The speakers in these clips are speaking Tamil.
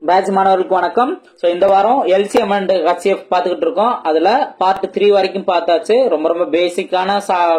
பேட்ச் மாணவர்களுக்கு வணக்கம். சோ இந்த வாரம் LCM and HCF பாத்துக்கிட்டு இருக்கோம். அதுல பார்ட் 3 வரைக்கும் பார்த்தாச்சு. ரொம்ப பேசிக்கான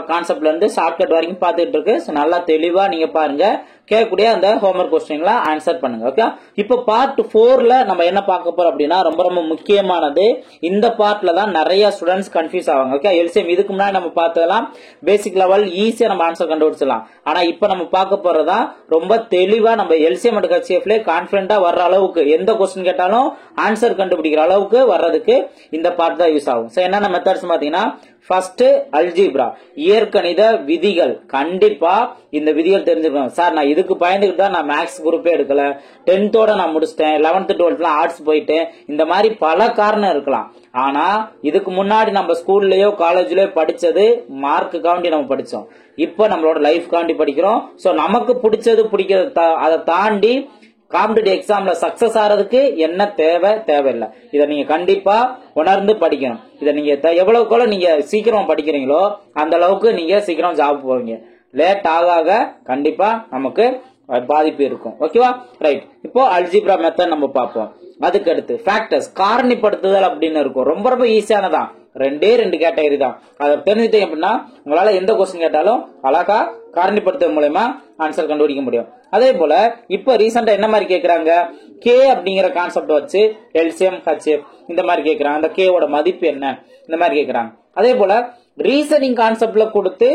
கான்செப்ட்ல இருந்து ஷார்ட்கட் வரைக்கும் பார்த்துட்டு இருக்கு. சோ நல்லா தெளிவா நீங்க பாருங்க, கேட்கக்கூடிய அந்த ஹோம்வொர்க் क्वेश्चनला ஆன்சர் பண்ணுங்க. ஓகே, இப்போ பார்ட் 4ல நம்ம என்ன பார்க்க போறோம் அப்படின்னா ரொம்ப முக்கியமானது. இந்த பார்ட்ல தான் நிறைய ஸ்டூடண்ட்ஸ் கன்ஃபியூஸ் ஆவாங்க. ஓகே, LCM இதுக்கு முன்னாடி நம்ம பார்த்ததெல்லாம் பேசிக் லெவல் ஈஸியா நம்ம ஆன்சர் கண்டுபிடிச்சலாம். ஆனா இப்போ நம்ம பார்க்க போறதா ரொம்ப தெளிவா நம்ம LCM and HCFல கான்ஃபிடென்ட்டா வர்ற அளவுக்கு எந்த क्वेश्चन கேட்டாலும் ஆன்சர் கண்டுபிடிக்கிற அளவுக்கு வர்றதுக்கு இந்த பார்ட் தான் யூஸ் ஆகும். சோ என்னென்ன மெத்தட்ஸ் பாத்தீங்கன்னா, ஃபர்ஸ்ட் அல்ஜிப்ரா, இயற்கணித விதிகள். கண்டிப்பா இந்த விதிகள் தெரிஞ்சுக்கணும். சார் நான் இதுக்கு பயந்துகிட்டு தான் நான் மேக்ஸ் குரூப்பே எடுக்கல, 10th நான் முடிச்சிட்டேன், 11th 12th ஆர்ட்ஸ் போயிட்டேன், இந்த மாதிரி பல காரணம் இருக்கலாம். ஆனா இதுக்கு முன்னாடி நம்ம ஸ்கூல்லயோ காலேஜ்லயோ படிச்சது மார்க்குக்காண்டி நம்ம படிச்சோம். இப்ப நம்மளோட லைஃப் காண்டி படிக்கிறோம். சோ நமக்கு பிடிச்சது பிடிக்கிறது அதை தாண்டி காம்படிட்டிவ் எக்ஸாம்ல சக்சஸ் ஆறதுக்கு என்ன தேவையில்லை. இதை நீங்க கண்டிப்பா உணர்ந்து படிக்கணும். இதை நீங்க எவ்வளவுக்கு நீங்க சீக்கிரம் படிக்கிறீங்களோ அந்த அளவுக்கு நீங்க சீக்கிரம் ஜாப் போவீங்க. லேட் ஆக கண்டிப்பா நமக்கு பாதிப்பு இருக்கும். ஓகேவா, ரைட். இப்போ அல்ஜிப்ரா மெத்தட் நம்ம பார்ப்போம். அதுக்கு அடுத்து ஃபேக்டர்ஸ், காரணிப்படுத்துதல் அப்படின்னு இருக்கும். ரொம்ப ஈஸியானதான். ரெண்டு கேட்டகரி தான். அதை தெரிஞ்சுட்டீங்க அப்படின்னா உங்களால எந்த क्वेश्चन கேட்டாலும் அழகா காரணிப்படுத்துறது மூலமா ஆன்சர் கண்டுபிடிக்க முடியும். அதே போல இப்ப ரீசெண்டா என்ன மாதிரி கேக்குறாங்க, கே அப்படிங்கிற கான்செப்ட் வச்சு LCM HCF இந்த மாதிரி கேக்குறாங்க. அந்த கேவோட மதிப்பு என்ன, இந்த மாதிரி கேக்குறாங்க. அதே போல ரீசனிங் கான்செப்ட்ல கொடுத்து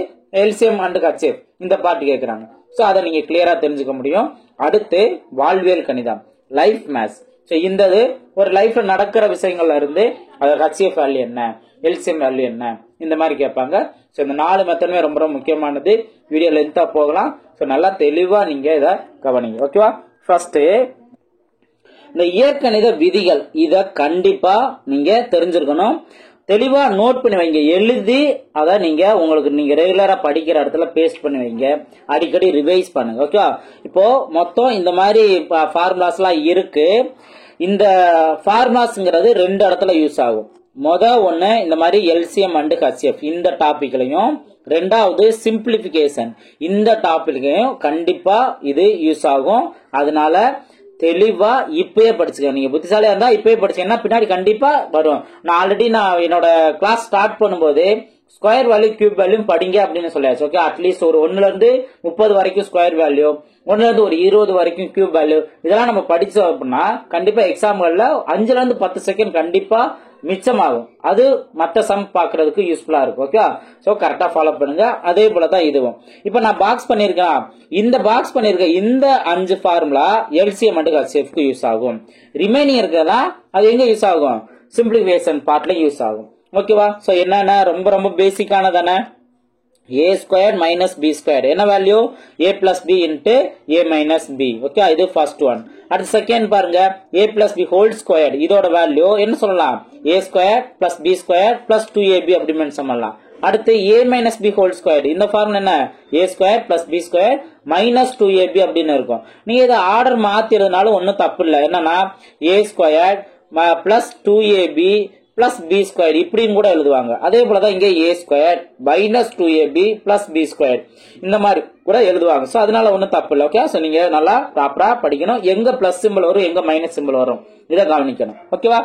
LCM and HCF இந்த பார்ட் கேக்குறாங்க. சோ அதை நீங்க கிளியரா தெரிஞ்சுக்க முடியும். அடுத்து வாழ்வியல் கணிதம், லைஃப் மேத்ஸ். இந்த ஒரு லைஃப்ல நடக்கிற விஷயங்கள்ல இருந்து அது HCF வேல்யூ என்ன, LCM வேல்யூ என்ன, இந்த மாதிரி கேட்பாங்க. சோ இந்த 4 மெத்தடுமே ரொம்ப முக்கியமானது. வீடியோ லென்த்தா போகலாம். சோ நல்லா தெளிவா நீங்க இத கவனிங்க. ஓகேவா, ஃபர்ஸ்ட் இந்த இயற்கணித விதிகள், இத கண்டிப்பா நீங்க தெரிஞ்சிருக்கணும். தெளிவா நோட் பண்ணி வைங்க, எழுதி அதை நீங்க ரெகுலரா படிக்கிற இடத்துல பேஸ்ட் பண்ணி வைங்க, அடிக்கடி ரிவைஸ் பண்ணுங்க. ஓகே, இப்போ மொத்தம் இந்த மாதிரி ஃபார்முலாஸ் எல்லாம் இருக்கு. இந்த ஃபார்முலாஸ்ங்கிறது 2 இடத்துல யூஸ் ஆகும். ஒன்னு இந்த மாதிரி LCM and HCF இந்த டாபிக்லயும், ரெண்டாவது சிம்பிளிபிகேஷன் இந்த டாபிக்லயும் கண்டிப்பா இது யூஸ் ஆகும். அதனால தெளிவா இப்பயே படிச்சுக்க. நீங்க புத்திசாலியா இருந்தா இப்பயே படிச்சீங்கன்னா பின்னாடி கண்டிப்பா வரும். நான் ஆல்ரெடி என்னோட கிளாஸ் ஸ்டார்ட் பண்ணும்போது ஸ்கொயர் வேல்யூ கியூப் வேல்யூ படிங்க அப்படின்னு சொல்லியாச்சு. ஓகே, அட்லீஸ்ட் ஒரு 1ல இருந்து 30 வரைக்கும் ஸ்கொயர் வேல்யூ, 1ல இருந்து ஒரு 20 வரைக்கும் கியூப் வேல்யூ, இதெல்லாம் நம்ம படிச்சோம் அப்படின்னா கண்டிப்பா எக்ஸாம்கள்ல 5ல இருந்து 10 செகண்ட் கண்டிப்பா மிச்சமாகும். அது மற்ற சம் பாக்குறதுக்கு யூஸ்ஃபுல்லா இருக்கும். ஓகே, சோ கரெக்டா ஃபாலோ பண்ணுங்க. அதே போலதான் இதுவும். இப்ப நான் பாக்ஸ் பண்ணிருக்கேன். இந்த பாக்ஸ் பண்ணிருக்க இந்த 5 ஃபார்முலா LCM and HCF க்கு யூஸ் ஆகும். ரிமைனிங் இருக்கதெல்லாம் அது எங்க யூஸ் ஆகும், சிம்பிளிஃபிகேஷன் பார்ட்ல யூஸ் ஆகும். ஓகேவா, சோ என்னன்னா ரொம்ப பேசிக்கானதானே. a square minus b square என்ன value, a plus b into a minus b. Okay, இது ஃபர்ஸ்ட் ஒன். அடுத்து செகண்ட் பாருங்க, a plus b whole square, இதோட வேல்யூ என்ன சொல்லலாம், a square plus b square plus 2ab அப்படி மென்ஷன் பண்ணலாம். அடுத்து a மைனஸ் b ஹோல் ஸ்கொயர், இந்த ஃபார்முலா என்ன, a square plus b square minus 2ab அப்படின்னு இருக்கும். நீங்க இதை ஆர்டர் மாத்திரதுனாலும் ஒன்னும் தப்பு இல்லை. என்னன்னா a square plus 2ab plus B square இப்படியும் கூட எழுதுவாங்க. அதே போலதான் இங்க a square minus 2ab plus B square இந்த மாதிரி கூட எழுதுவாங்க. சோ அதனால ஒன்னும் தப்பு இல்லை. ஓகே, சோ நீங்க நல்லா ப்ராப்பரா படிக்கணும். எங்க பிளஸ் சிம்பிள் வரும், எங்க மைனஸ் சிம்பிள் வரும், இதை கவனிக்கணும். ஓகேவா,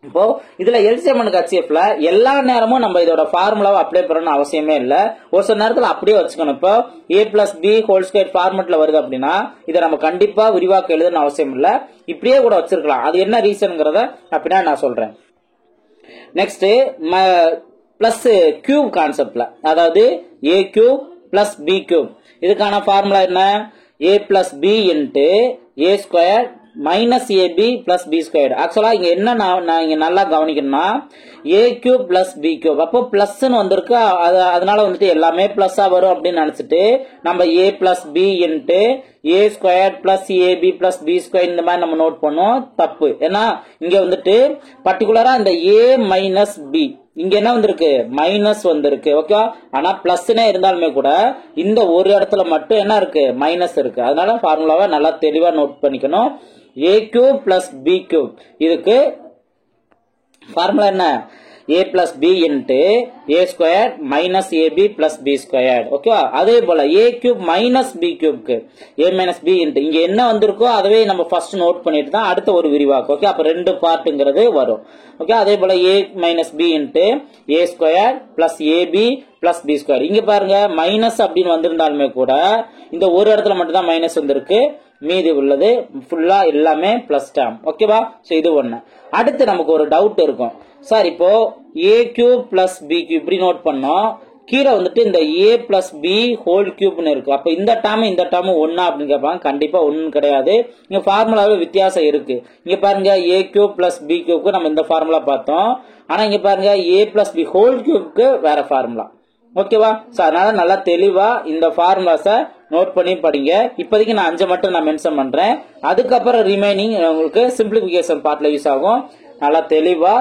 இப்போ இதுல LCM and HCFல எல்லா நேரமும் நம்ம இதோட ஃபார்முலாவை அப்ளை பண்ணணும் அவசியமே இல்ல. ஒரு சில நேரத்துல அப்படியே வச்சுக்கணும். இப்போ a plus b whole square ஃபார்மெட்ல வருது அப்படின்னா இதை நம்ம கண்டிப்பா விரிவாக்க எழுதணும் அவசியம் இல்ல, இப்படியே கூட வச்சிருக்கலாம். அது என்ன ரீசன்ங்கிறத அப்படின்னா நான் சொல்றேன். நெக்ஸ்ட் பிளஸ் கியூப் கான்செப்ட்ல, அதாவது a cube plus b cube, இதுக்கான ஃபார்முலா என்ன, a plus b into a square minus ab plus b square. ஆக்சுவலா இங்க என்ன நான் இங்க நல்லா கவனிக்கணும்னா a cube plus b cube, அப்போ பிளஸ் வந்திருக்கு, அதனால வந்துட்டு எல்லாமே பிளஸ்ஸா வரும் அப்படின்னு நினைச்சிட்டு நம்ம a plus b into a square plus ab plus b square இந்த மாதிரி நம்ம நோட் பண்ணோம். தப்பு. ஏன்னா இங்க வந்துட்டு பர்டிகுலரா இந்த a மைனஸ் b இங்க என்ன வந்திருக்கு, மைனஸ் வந்திருக்கு. ஓகே, ஆனா பிளஸ்னே இருந்தாலுமே கூட இந்த ஒரு இடத்துல மட்டும் என்ன இருக்கு, மைனஸ் இருக்கு. அதனால ஃபார்முலாவை நல்லா தெளிவா நோட் பண்ணிக்கணும். a cube plus b cube, இதுக்கு ஃபார்முலா என்ன, a plus b into a squared minus ab plus b squared. ஓகேவா? அதே போல a cube minus b cube க்கு a minus b into இங்க என்ன வந்திருக்கோ அதவே நம்ம ஃபர்ஸ்ட் நோட் பண்ணிட்டு தான் அடுத்த ஒரு விரிவாக்கம். ஓகே, அப்ப ரெண்டு பார்ட்ங்கிறது வரும். ஓகே, அதே போல a minus b into a squared plus ab plus b squared. இங்க பாருங்க மைனஸ் அப்படின்னு வந்திருந்தாலுமே கூட இந்த ஒரு இடத்துல மட்டும் தான் மைனஸ் வந்திருக்கு, மீதி உள்ளது ஃபுல்லா எல்லாமே பிளஸ் டேர்ம். ஓகேவா? சோ இது ஒண்ணு. அடுத்து நமக்கு ஒரு டவுட் இருக்கும், சார் இப்போ a cube plus b cube இப்படி நோட் பண்ணோம், கீழே வந்துட்டு இந்த a plus b ஹோல் கியூப்னு இருக்கு. அப்ப இந்த டேர்ம் ஒன்னா அப்படின்னு கேட்பாங்க. கண்டிப்பா ஒன்னு கிடையாது, இங்க ஃபார்முலாவே வித்தியாசம் இருக்கு. இங்க பாருங்க a cube plus b cube நம்ம இந்த ஃபார்முலா பார்த்தோம், ஆனா இங்க பாருங்க a plus b ஹோல் கியூப்க்கு வேற ஃபார்முலா. ஓகேவா? சோ அதனால நல்லா தெளிவா இந்த ஃபார்முலாஸை நோட் பண்ணி படிங்க. இப்போதைக்கு நான் 5 மட்டும் நான் மென்ஷன் பண்றேன், அதுக்கப்புறம் ரிமைனிங் உங்களுக்கு சிம்பிளிபிகேஷன் பார்ட்ல யூஸ் ஆகும். நல்லா தெளிவா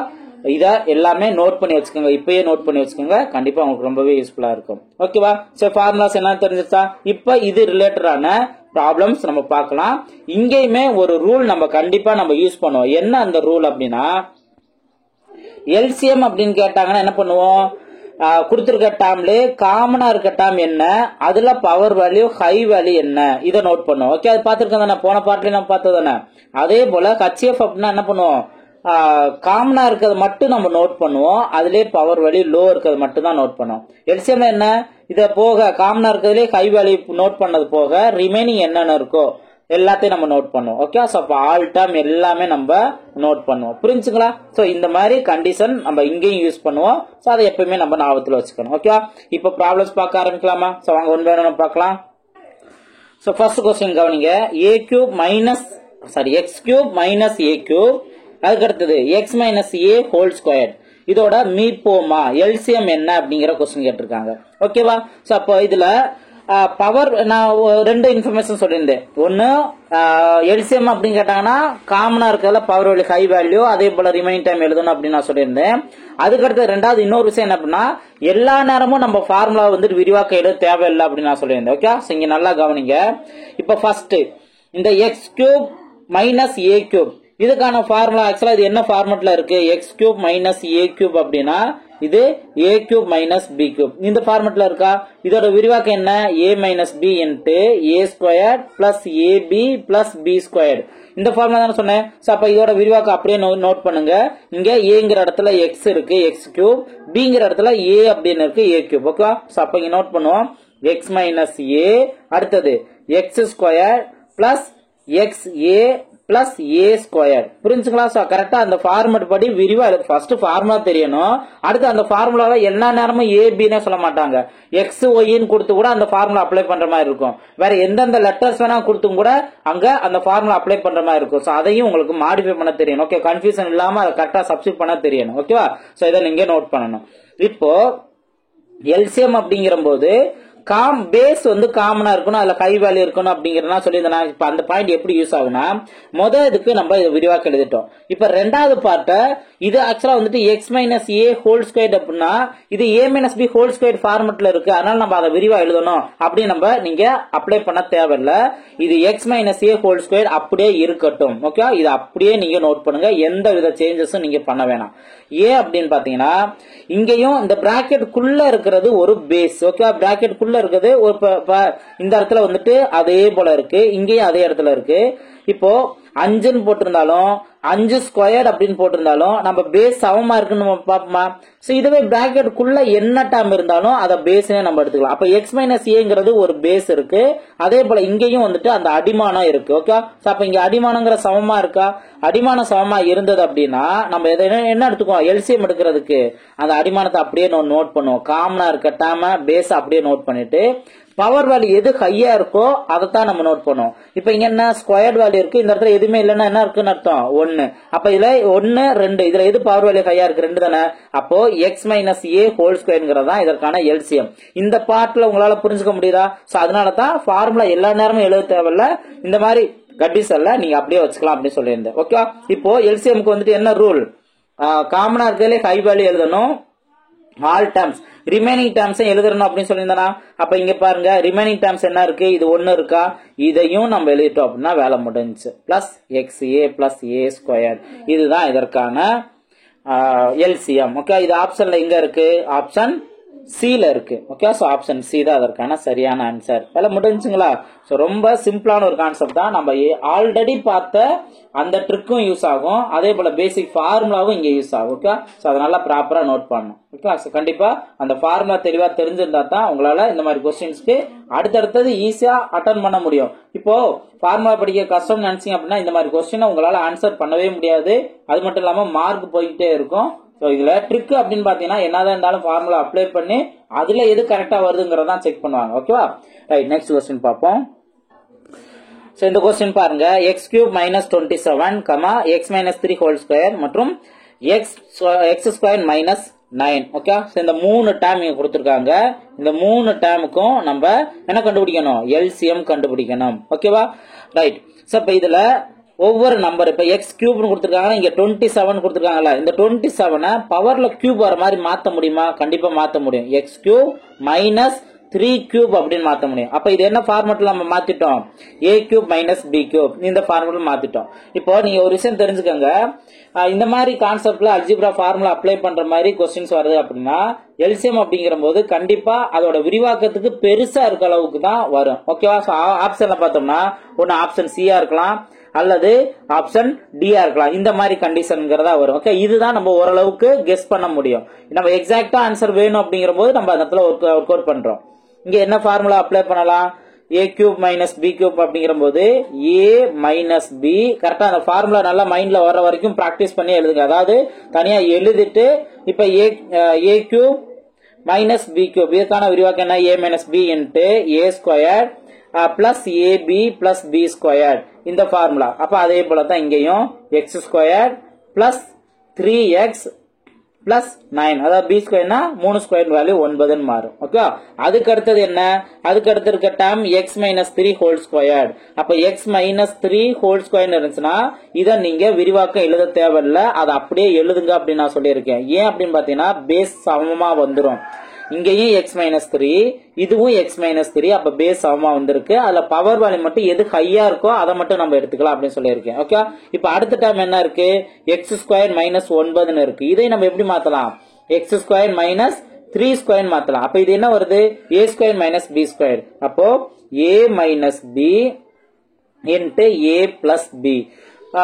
இத எல்லாமே நோட் பண்ணி வச்சுக்கோங்க, இப்பயே நோட் பண்ணி வச்சுக்கோங்க, கண்டிப்பா உங்களுக்கு ரொம்பவே யூஸ்ஃபுல்லா இருக்கும். ஓகேவா? சோ ஃபார்முலாஸ் என்ன தெரிஞ்சிச்சா? இப்ப இது ரிலேட்டடான ப்ராப்ளம்ஸ் நம்ம பார்க்கலாம். இங்கேயுமே ஒரு ரூல் நம்ம கண்டிப்பா நம்ம யூஸ் பண்ணுவோம். என்ன அந்த ரூல் அப்படின்னா, எல்சிஎம் அப்படின்னு கேட்டாங்கன்னா என்ன பண்ணுவோம், கொடுத்திருக்க டேர்ம்ல காமனா இருக்க டேர்ம் என்ன, அதுல பவர் வேல்யூ ஹை வேல்யூ என்ன, இதை நோட் பண்ணுவோம். ஓகே, அது பார்த்திருக்கோம் தானே, போன பார்ட்ல நம்ம பார்த்தது தானே. அதே போல ஹெச்எஃப் அப்படின்னா என்ன பண்ணுவோம், காமனா இருக்கிறது மட்டும் நம்ம நோட் பண்ணுவோம், அதுலயே பவர் வேல்யூ லோ இருக்கிறது மட்டும் தான் நோட் பண்ணுவோம். எல்சிஎம் என்ன, இத போக காமனா இருக்கிறதுலே ஹை வேல்யூ நோட் பண்ணது போக ரிமைனிங் என்னென்ன இருக்கோ எல்லாத்தையும் நம்ம நோட் பண்ணுவோம். ஓகே, சோ அப்ப ஆல் டேர்ம் எல்லாமே நம்ம நோட் பண்ணுவோம். புரிஞ்சுங்களா? சோ இந்த மாதிரி கண்டிஷன் நம்ம இங்கேயும் யூஸ் பண்ணுவோம். சோ அதை எப்பவுமே நம்ம ஞாபகத்துல வச்சுக்கணும். ஓகே, இப்போ ப்ராப்ளம்ஸ் பார்க்க ஆரம்பிக்கலாமா? சோ வாங்க ஒன் பை ஒன் பார்க்கலாம். சோ ஃபர்ஸ்ட் क्वेश्चन கவனிங்க, a cube minus x cube minus a cube, அதுக்கு அடுத்தது x minus a whole squared. இதோட மீப்போமா எல்சிஎம் என்ன அப்படிங்கிற क्वेश्चन கேட்டிருக்காங்க. ஓகேவா? சோ அப்போ இதுல பவர் நான் ரெண்டு இன்ஃபர்மேஷன் சொல்லியிருந்தேன். ஒன்னு எல்சிஎம் அப்படின்னு கேட்டாங்கன்னா காமனா இருக்கிறதுல பவர் வேல்யூ ஹை வேல்யூ, அதே போல ரிமைனிங் டைம் எழுதணும் அப்படின்னு நான் சொல்லியிருந்தேன். அதுக்கடுத்து ரெண்டாவது இன்னொரு விஷயம் என்ன அப்படின்னா, எல்லா நேரமும் நம்ம ஃபார்முலா வந்துட்டு விரிவாக்க எழுத தேவையில்லை அப்படின்னு நான் சொல்லியிருந்தேன். ஓகே, இங்க நல்லா கவனிங்க. இப்ப ஃபர்ஸ்ட் இந்த X cube minus a cube, இதுக்கான ஃபார்முலா ஆக்சுவலா இது என்ன ஃபார்மட்ல இருக்கு, X cube minus a cube அப்படின்னா இது a cube minus b cube இந்த ஃபார்மட்ல இருக்கா. இதோட விரிவாக்கம் என்ன, a minus b into a squared plus ab plus b squared. இந்த ஃபார்முலா தானே சொன்னேன். சோ அப்ப இதோட விரிவாக்கம் அப்படியே நோட் பண்ணுங்க. இங்க a இடத்துல x இருக்கு, x கியூப், bங்கிற இடத்துல a அப்படின்னு இருக்கு, a கியூப். ஓகே, சோ அப்ப இங்க நோட் பண்ணுவோம், x மைனஸ் a, அடுத்தது x square plus xa plus A square. புரிஞ்சுங்களா? சோ கரெக்டா அந்த ஃபார்மட் படி விரிவா ஃபர்ஸ்ட் ஃபார்முலா தெரியணும். அடுத்து அந்த ஃபார்முலாவை எல்லா நேரமும் ஏபின்னு சொல்ல மாட்டாங்க, எக்ஸ் ஒய்ன்னு கொடுத்து கூட அந்த ஃபார்முலா அப்ளை பண்ற மாதிரி இருக்கும். வேற எந்தெந்த லெட்டர்ஸ் வேணா கொடுத்தும் கூட அங்க அந்த ஃபார்முலா அப்ளை பண்ற மாதிரி இருக்கும். சோ அதையும் உங்களுக்கு மாடிஃபை பண்ண தெரியணும். ஓகே, கன்ஃபியூஷன் இல்லாம அதை கரெக்டா சப்ஸ்டிட் பண்ண தெரியணும். ஓகேவா? சோ இதை நீங்க நோட் பண்ணணும். இப்போ எல்சிஎம் அப்படிங்கிற போது பேஸ் வந்து காமனா இருக்கணும், அதுல ஹை வேல்யூ இருக்கணும் அப்படிங்கறத சொல்லியிருந்தேன். இப்ப அந்த பாயிண்ட் எப்படி யூஸ் ஆகுனா, இதுக்கு நம்ம இதை விரிவாக்க எழுதிட்டோம். இப்ப ரெண்டாவது பார்ட்ட இது ஆக்சுவலா வந்துட்டு எக்ஸ் மைனஸ் ஏ ஹோல் ஸ்கொயர் அப்படின்னா இது ஏ மைனஸ் பி ஹோல் ஸ்கொயர் ஃபார்மெட்ல இருக்கு, அதனால நம்ம அதை விரிவா எழுதணும் அப்படின்னு நம்ம நீங்க அப்ளை பண்ண தேவையில்ல. இது எக்ஸ் மைனஸ் ஏ ஹோல் ஸ்கொயர் அப்படியே இருக்கட்டும். ஓகே, இது அப்படியே நீங்க நோட் பண்ணுங்க, எந்த வித சேஞ்சஸும் நீங்க பண்ண வேணாம். ஏன் அப்படின்னு பாத்தீங்கன்னா, இங்கேயும் இந்த பிராக்கெட் குள்ள இருக்கிறது ஒரு பேஸ். ஓகே, பிராக்கெட் குள்ள இருக்குது ஒரு இந்த இடத்துல வந்துட்டு அதே போல இருக்கு, இங்கேயும் அதே இடத்துல இருக்கு. இப்போ 5ன்னு போட்டிருந்தாலும் 5 ஸ்கொயர் அப்படின்னு போட்டிருந்தாலும் நம்ம பேஸ் சமமா இருக்குன்னு நம்ம பாப்போமா. சோ இதுவே பிராக்கெட் குள்ள என்ன டேர்ம் இருந்தாலும் அதை பேஸ்னே நம்ம எடுத்துக்கலாம். அப்ப எக்ஸ் மைனஸ் ஏங்கிறது ஒரு பேஸ் இருக்கு, அதே போல இங்கேயும் வந்துட்டு அந்த அடிமானம் இருக்கு. ஓகே, அப்ப இங்க அடிமானங்கிற சமமா இருக்கா, அடிமானம் சமமா இருந்தது அப்படின்னா நம்ம என்ன எடுத்துக்குவோம், எல்சிஎம் எடுக்கிறதுக்கு அந்த அடிமானத்தை அப்படியே நோட் பண்ணுவோம். காமனா இருக்க டேர்ம பேஸ் அப்படியே நோட் பண்ணிட்டு பவர் வேல்யூ எது ஹையா இருக்கோ அதைத்தான் நம்ம நோட் பண்ணுவோம். இப்ப இங்க என்ன ஸ்கொயர்ட் வேல்யூ இருக்கு, இந்த இடத்துல எதுவுமே இல்லைன்னா என்ன இருக்குன்னு அர்த்தம் 1. அப்ப இதுல 1 2 இதுல எது பவர் வேல்யூ ஹையா இருக்கு, 2 தானே. அப்போ எக்ஸ் மைனஸ் ஏ ஹோல் ஸ்கொயர்ங்கிறதா இதற்கான எல்சிஎம். இந்த பார்ட்ல உங்களால புரிஞ்சுக்க முடியுதா? சோ அதனாலதான் ஃபார்முலா எல்லா நேரமும் எழுத தேவையில்ல, இந்த மாதிரி கண்டிஷன்ல நீங்க அப்படியே வச்சுக்கலாம் அப்படின்னு சொல்லியிருந்தேன். ஓகே, இப்போ எல்சிஎம்க்கு வந்துட்டு என்ன ரூல், காமனா இருக்கிறதுல ஹை வேல்யூ எழுதணும், ஆல் டேர்ம்ஸ் ரிமைனிங் டேர்ம்ஸ் எழுதணும் அப்படின்னு சொல்லியிருந்தா. அப்ப இங்க பாருங்க ரிமைனிங் டேர்ம்ஸ் என்ன இருக்கு, இது 1 இருக்கா, இதையும் நம்ம எழுதிட்டோம் அப்படின்னா வேலை முடிஞ்சு. Plus X A plus A square, இதுதான் இதற்கான LCM. ஓகே, இது ஆப்ஷன்ல எங்க இருக்கு? ஆப்ஷன் C ல இருக்கு. ஓகே, சோ ஆப்ஷன் C தான் அதற்கான சரியான ஆன்சர். எல்லாம் முடிஞ்சுங்களா? சோ ரொம்ப சிம்பிளான ஒரு கான்செப்ட் தான். நம்ம ஆல்ரெடி பார்த்த அந்த ட்ரிக்கும் யூஸ் ஆகும், அதே போல பேசிக் ஃபார்முலாவும் இங்க யூஸ் ஆகும். ஓகே, சோ அதனால ப்ராப்பரா நோட் பண்ணணும். ஓகே, சோ கண்டிப்பா அந்த ஃபார்முலா தெளிவா தெரிஞ்சிருந்தா தான் உங்களால இந்த மாதிரி क्वेश्चंसக்கு அடுத்தடுத்தது ஈஸியா அட்டெண்ட் பண்ண முடியும். இப்போ ஃபார்முலா படிக்க கஷ்டம் நினைச்சீங்க அப்படின்னா இந்த மாதிரி क्वेश्चन உங்களால ஆன்சர் பண்ணவே முடியாது. அது மட்டும் இல்லாம மார்க் போயிட்டே இருக்கும். சோ இதுல ட்ரிக் அப்படின்னு பாத்தீங்கன்னா என்னதான் இருந்தாலும் ஃபார்முலா அப்ளை பண்ணி அதுல எது கரெக்டா வருதுங்கறத செக் பண்ணுவாங்க. ஓகேவா? ரைட், நெக்ஸ்ட் क्वेश्चन பாப்போம். சோ இந்த क्वेश्चन பாருங்க, x³ - 27, x - 3 ஹோல் ஸ்கொயர் மற்றும் x² - 9. ஓகே, சோ இந்த மூணு டேர்ம் இங்க கொடுத்திருக்காங்க. இந்த மூணு டேர்முக்கும் நம்ம என்ன கண்டுபிடிக்கணும்? LCM கண்டுபிடிக்கணும். ஓகேவா? ரைட், சோ இப்ப இதுல ஒவ்வொரு நம்பர், இப்ப x³ கொடுத்திருக்காங்க, இங்க 27 கொடுத்திருக்காங்கல்ல, இந்த 27 பவர்ல கியூப் வர மாதிரி மாத்த முடியுமா? கண்டிப்பா மாத்த முடியும். x³ - 3³ அப்படின்னு மாத்த முடியும். அப்ப இது என்ன ஃபார்மட்ல நம்ம மாத்திட்டோம்? a³ - b³ இந்த ஃபார்மட்ல மாத்திட்டோம். இப்போ நீங்க ஒரு விஷயம் தெரிஞ்சுக்கங்க, இந்த மாதிரி கான்செப்ட்ல அல்ஜிப்ரா ஃபார்முலா அப்ளை பண்ற மாதிரி क्वेश्चंस வருது அப்படின்னா எல்சிஎம் அப்படிங்கிற போது கண்டிப்பா அதோட விரிவாக்கத்துக்கு பெருசா இருக்க அளவுக்கு தான் வரும். ஓகேவா? ஆப்ஷன்ல பார்த்தோம்னா ஒன்னு ஆப்ஷன் சியா இருக்கலாம் அல்லது ஆப்ஷன் டியா இருக்கலாம். இந்த மாதிரி கண்டிஷன்ங்கிறதா வரும். ஓகே, இதுதான் நம்ம ஓரளவுக்கு கெஸ் பண்ண முடியும். நம்ம எக்ஸாக்டா ஆன்சர் வேணும் அப்படிங்கிற போது நம்ம அந்த இடத்துல ஒர்க் அவுட் பண்றோம். இங்க என்ன ஃபார்முலா அப்ளை பண்ணலாம்? a³ - b³ அப்படிங்கிற போது a - b கரெக்டா அந்த ஃபார்முலா நல்லா மைண்ட்ல வர வரைக்கும் பிராக்டிஸ் பண்ணி எழுதுங்க. அதாவது தனியா எழுதிட்டு இப்ப a³ - b³ இதுக்கான விரிவாக்கம் என்ன? a - b into a² plus ab plus b² இந்த ஃபார்முலா. அப்ப அதே போல தான் இங்கேயும் x² பிளஸ் 3x பிளஸ் 9, அதாவது b² 3² வேல்யூ 9 மாறும். ஓகே, அதுக்கு அடுத்தது என்ன? அதுக்கு அடுத்து இருக்க டேர்ம் x - 3 ஹோல் ஸ்கொயர். அப்ப x - 3 ஹோல் ஸ்கொயர் இருந்துச்சுன்னா இதை நீங்க விரிவாக்கம் எழுத தேவையில்லை, அதை அப்படியே எழுதுங்க அப்படின்னு நான் சொல்லியிருக்கேன். ஏன் அப்படின்னு பாத்தீங்கன்னா பேஸ் சமமா வந்துடும். இங்கேயும் x - 3 இதுவும் x - 3, அப்ப பேஸ் சமமா வந்திருக்கு. அதுல பவர் வேல்யூ மட்டும் எது ஹையா இருக்கோ அதை மட்டும் நம்ம எடுத்துக்கலாம் அப்படின்னு சொல்லியிருக்கேன். ஓகே, இப்ப அடுத்த டைம் என்ன இருக்கு? x² - 9 இருக்கு. இதை நம்ம எப்படி மாத்தலாம்? x² - 3² மாத்தலாம். அப்ப இது என்ன வருது? a² - b². அப்போ a - b into a plus b.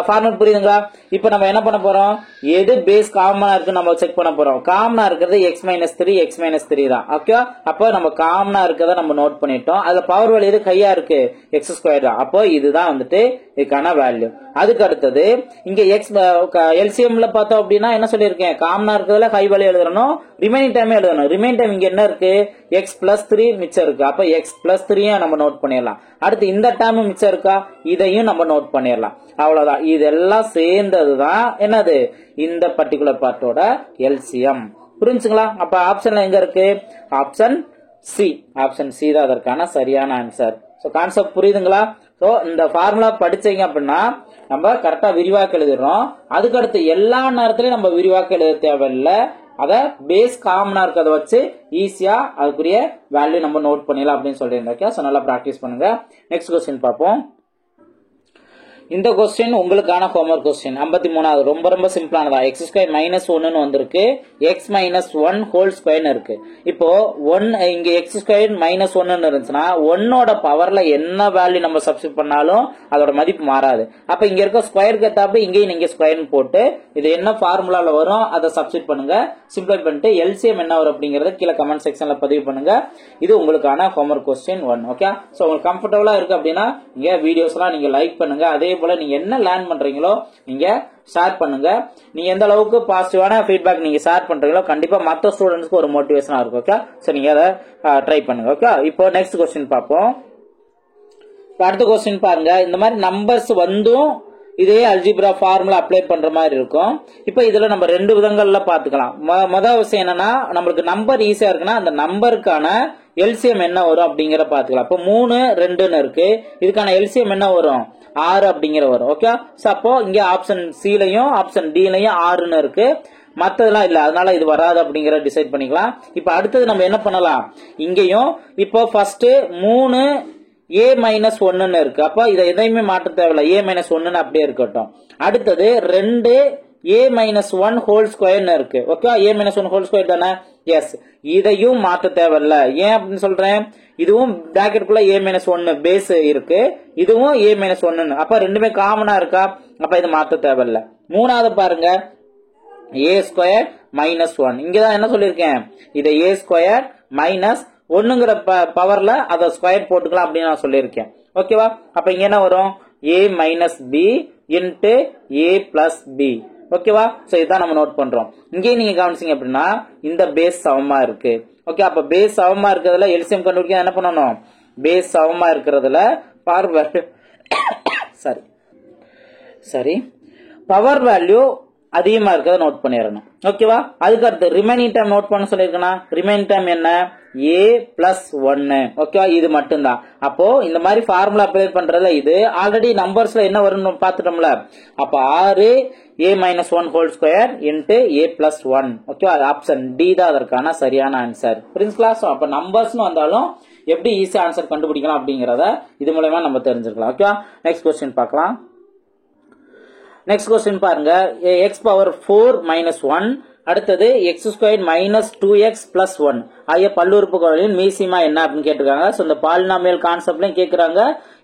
Formula புரியுதுங்களா? இப்போ நம்ம என்ன பண்ண போறோம்? எது பேஸ் காமனா இருக்கு நம்ம செக் பண்ண போறோம். காமனா இருக்கிறது x - 3 x - 3 தான். ஓகே, அப்போ நம்ம காமனா இருக்கறத நம்ம நோட் பண்ணிட்டோம். அதுல பவர் வேல்யூ எது ஹையா இருக்கு? x² தான். அப்போ இதுதான் வந்துட்டு இதுக்கான வேல்யூ. அதுக்கு அடுத்தது இங்க x எல்சிஎம்ல பார்த்தோம் அப்படின்னா என்ன சொல்லியிருக்கேன்? காமனா இருக்கிறதுல ஹை வேல்யூ எழுதணும், ரிமைனிங் டைம் எழுதணும். ரிமைனிங் டைம் இங்க என்ன இருக்கு? x + 3 மிச்சம் இருக்கு. அப்ப x + 3 நம்ம நோட் பண்ணிடலாம். அடுத்து இந்த டைம் மிச்சம் இருக்கா? இதையும் நம்ம நோட் பண்ணிடலாம். அவ்வளவுதான். இதெல்லாம் சேர்ந்ததுதான் என்னது? இந்த பர்டிகுலர் பார்ட்டோட எல்சிஎம். புரிஞ்சுங்களா? அப்ப ஆப்ஷன்ல எங்க இருக்கு? Option C. ஆப்ஷன் சி தான் அதற்கான சரியான ஆன்சர். சோ கான்செப்ட் புரியுதுங்களா? சோ இந்த ஃபார்முலா படிச்சீங்க அப்படின்னா நம்ம கரெக்டா விரிவாக்க எழுதுறோம். அதுக்கு அடுத்து எல்லா நேரத்திலயும் நம்ம விரிவாக்க எழுத தேவையில்லை. அத பேஸ் காமனா இருக்கிறத வச்சு ஈஸியா அதுக்குரிய வேல்யூ நம்ம நோட் பண்ணிடலாம் அப்படின்னு சொல்லியிருந்தேன். சோ நல்லா பிராக்டிஸ் பண்ணுங்க. நெக்ஸ்ட் क्वेश्चन பார்ப்போம். இந்த क्वेश्चन உங்களுக்கான ஹோம்வொர்க் क्वेश्चन 53வது. ரொம்ப ரொம்ப சிம்பிளானதா. x² - 1 வந்திருக்கு, x - 1 ஹோல் ஸ்கொயர் இருக்கு. இப்போ 1 இங்க x² - 1 இருந்துச்சுன்னா 1ஓட பவர்ல என்ன வேல்யூ நம்ம சப்ஸ்டிட் பண்ணாலும் அதோட மதிப்பு மாறாது. அப்ப இங்க இருக்க ஸ்கொயருக்கு ஏத்தாப்புல இங்கேயும் நீங்க ஸ்கொயர் போட்டு இது என்ன ஃபார்முலால வரும் அதை சப்ஸ்டிட் பண்ணுங்க. சிம்பிளை பண்ணிட்டு எல்சிஎம் என்ன வரும் அப்படிங்கறத கீழே கமெண்ட் செக்ஷன்ல பதிவு பண்ணுங்க. இது உங்களுக்கான ஹோம்வொர்க் क्वेश्चन 1. ஓகே, சோ உங்களுக்கு கம்ஃபர்டபுளா இருக்கு அப்படின்னா இங்க வீடியோஸ்லாம் நீங்க லைக் பண்ணுங்க. அதே போல நீங்க என்ன லேர்ன் பண்றீங்களோ நீங்க ஷேர் பண்ணுங்க. நீங்க எந்த அளவுக்கு பாசிட்டிவான ஃபீட்பேக் நீங்க ஷேர் பண்றீங்களோ கண்டிப்பா மற்ற ஸ்டூடெண்ட்ஸ்க்கு ஒரு மோட்டிவேஷனா இருக்கும். ஓகே, சோ நீங்க அதை ட்ரை பண்ணுங்க. ஓகே, இப்போ நெக்ஸ்ட் क्वेश्चन பார்ப்போம். அடுத்த क्वेश्चन பாருங்க. இந்த மாதிரி நம்பர்ஸ் வந்தும் இதே அல்ஜிப்ரா ஃபார்முலா அப்ளை பண்ற மாதிரி இருக்கும். இப்போ இதுல நம்ம ரெண்டு விதங்கள்ல பாத்துக்கலாம். முதல் விஷயம் என்னன்னா நம்மளுக்கு நம்பர் ஈஸியா இருக்குன்னா அந்த நம்பருக்கான எல்சிஎம் என்ன வரும் அப்படிங்கிற பாத்துக்கலாம். இப்போ 3 2ன்னு இருக்கு, இதுக்கான எல்சிஎம் என்ன வரும்? 6 அப்படிங்கிற வரும். ஓகே, சோ அப்போ இங்க ஆப்ஷன் சிலையும் ஆப்ஷன் டிலையும் 6ன்னு இருக்கு, மத்ததெல்லாம் இல்ல, அதனால இது வராது அப்படிங்கிற டிசைட் பண்ணிக்கலாம். இப்ப அடுத்தது நம்ம என்ன பண்ணலாம்? இங்கேயும் இப்போ ஃபர்ஸ்ட் 3 a - 1 இருக்கு. அப்ப இதை எதையுமே மாற்ற தேவையில்ல, a - 1 அப்படியே இருக்கட்டும். அடுத்தது 2 a minus 1 whole square இருக்கு. Okay, a minus 1 whole square தானே? எஸ். இதையும் மாத்த தேவையில்ல. ஏன் அப்படின்னு சொல்றேன்? இதுவும் பிராக்கெட்டுக்குள்ள a minus 1 பேஸ் இருக்கு, இதுவும் a minus 1. அப்ப ரெண்டுமே காமனா இருக்கா? அப்ப இது மாத்த தேவையில்ல. மூணாவது பாருங்க, a square minus 1. இங்கதான் என்ன சொல்லியிருக்கேன்? இதை a square minus 1ங்கிற பவர்ல அதை ஸ்கொயர் போட்டுக்கலாம் அப்படின்னு நான் சொல்லியிருக்கேன். ஓகேவா? அப்ப இங்க என்ன வரும்? a minus b into a plus b. ஓகேவா? சோ இதான் நம்ம நோட் பண்றோம். இங்கே நீங்க கவனிச்சீங்க அப்படின்னா இந்த பேஸ் சமமா இருக்கு. ஓகே, அப்ப பேஸ் சமமா இருக்கிறதுல எல்சிஎம் கண்டுபிடிக்க என்ன பண்ணணும்? பேஸ் சமமா இருக்கிறதுல பவர் வேல்யூ அதிகமா இருக்கிறத நோட் பண்ணிடணும். ஓகேவா? அதுக்கு அடுத்து ரிமைனிங் டைம் நோட் பண்ண சொல்லிருக்கேன். ரிமைனிங் டைம் என்ன? a plus 1. ஓகேவா? இது மட்டும்தான். அப்போ இந்த மாதிரி ஃபார்முலா அப்ளை பண்றதுல இது ஆல்ரெடி நம்பர்ஸ்ல என்ன வரும்னு பாத்துட்டோம்ல. அப்ப 6 a minus 1 whole square into a plus 1. ஓகேவா? ஆப்ஷன் டி தான் அதற்கான சரியான ஆன்சர். புரிஞ்சுங்களா? சோ அப்ப நம்பர்ஸ்னு வந்தாலும் எப்படி ஈஸி ஆன்சர் கண்டுபிடிக்கலாம் அப்படிங்கறத இது மூலமா நம்ம தெரிஞ்சுக்கலாம். ஓகேவா? நெக்ஸ்ட் क्वेश्चन பார்க்கலாம். நெக்ஸ்ட் क्वेश्चन பாருங்க, x power 4 minus 1 அடுத்தது x squared minus 2x plus 1 ஆகிய பல்லுறுப்புக்கோவைகளின் மீசிமா என்ன அப்படின்னு கேட்டிருக்காங்க. சோ இந்த பாலினாமியல் கான்செப்ட்லயும் கேக்குறாங்க,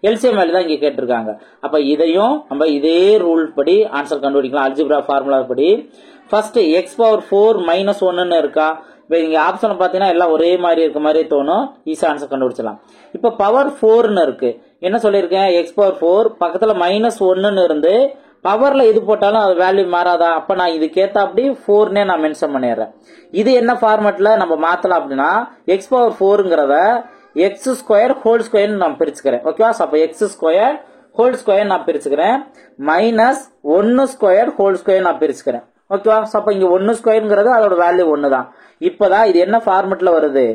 எல்சிஎம் வேல்யூ தான் இங்க கேட்டிருக்காங்க. அப்ப இதையும் நம்ம இதே ரூல் படி ஆன்சர் கண்டுபிடிக்கலாம். அல்ஜிப்ரா ஃபார்முலா படி ஃபர்ஸ்ட் x power 4 minus 1 இருக்கா? இப்ப இங்க ஆப்ஷன் பாத்தீங்கன்னா எல்லாம் ஒரே மாதிரி இருக்க மாதிரி தோணும், ஈஸி ஆன்சர் கண்டுபிடிச்சலாம். இப்ப பவர் 4 இருக்கு, என்ன சொல்லிருக்கேன்? x power 4 பக்கத்துல மைனஸ் 1 இருந்து பவர்ல இது போட்டாலும் அது வேல்யூ மாறாதா? அப்ப நான் இதுக்கேத்த அப்படி 4 நான் மென்ஷன் பண்ணிடுறேன். இது என்ன ஃபார்மேட்ல நம்ம மாத்தலாம் அப்படின்னா, x power 4ங்கிறத x square whole square நான் பிரிச்சுக்கிறேன். ஓகேவா? அப்ப x ஸ்கொயர் ஹோல் ஸ்கொயர் நான் பிரிச்சுக்கிறேன், மைனஸ் 1 ஸ்கொயர் ஹோல் ஸ்கொயர் நான் பிரிச்சுக்கிறேன். ஓகேவா? அப்ப இங்க 1 ஸ்கொயர்ங்கிறது அதோட வேல்யூ 1 தான். இப்பதான் இது என்ன ஃபார்மேட்ல வருது?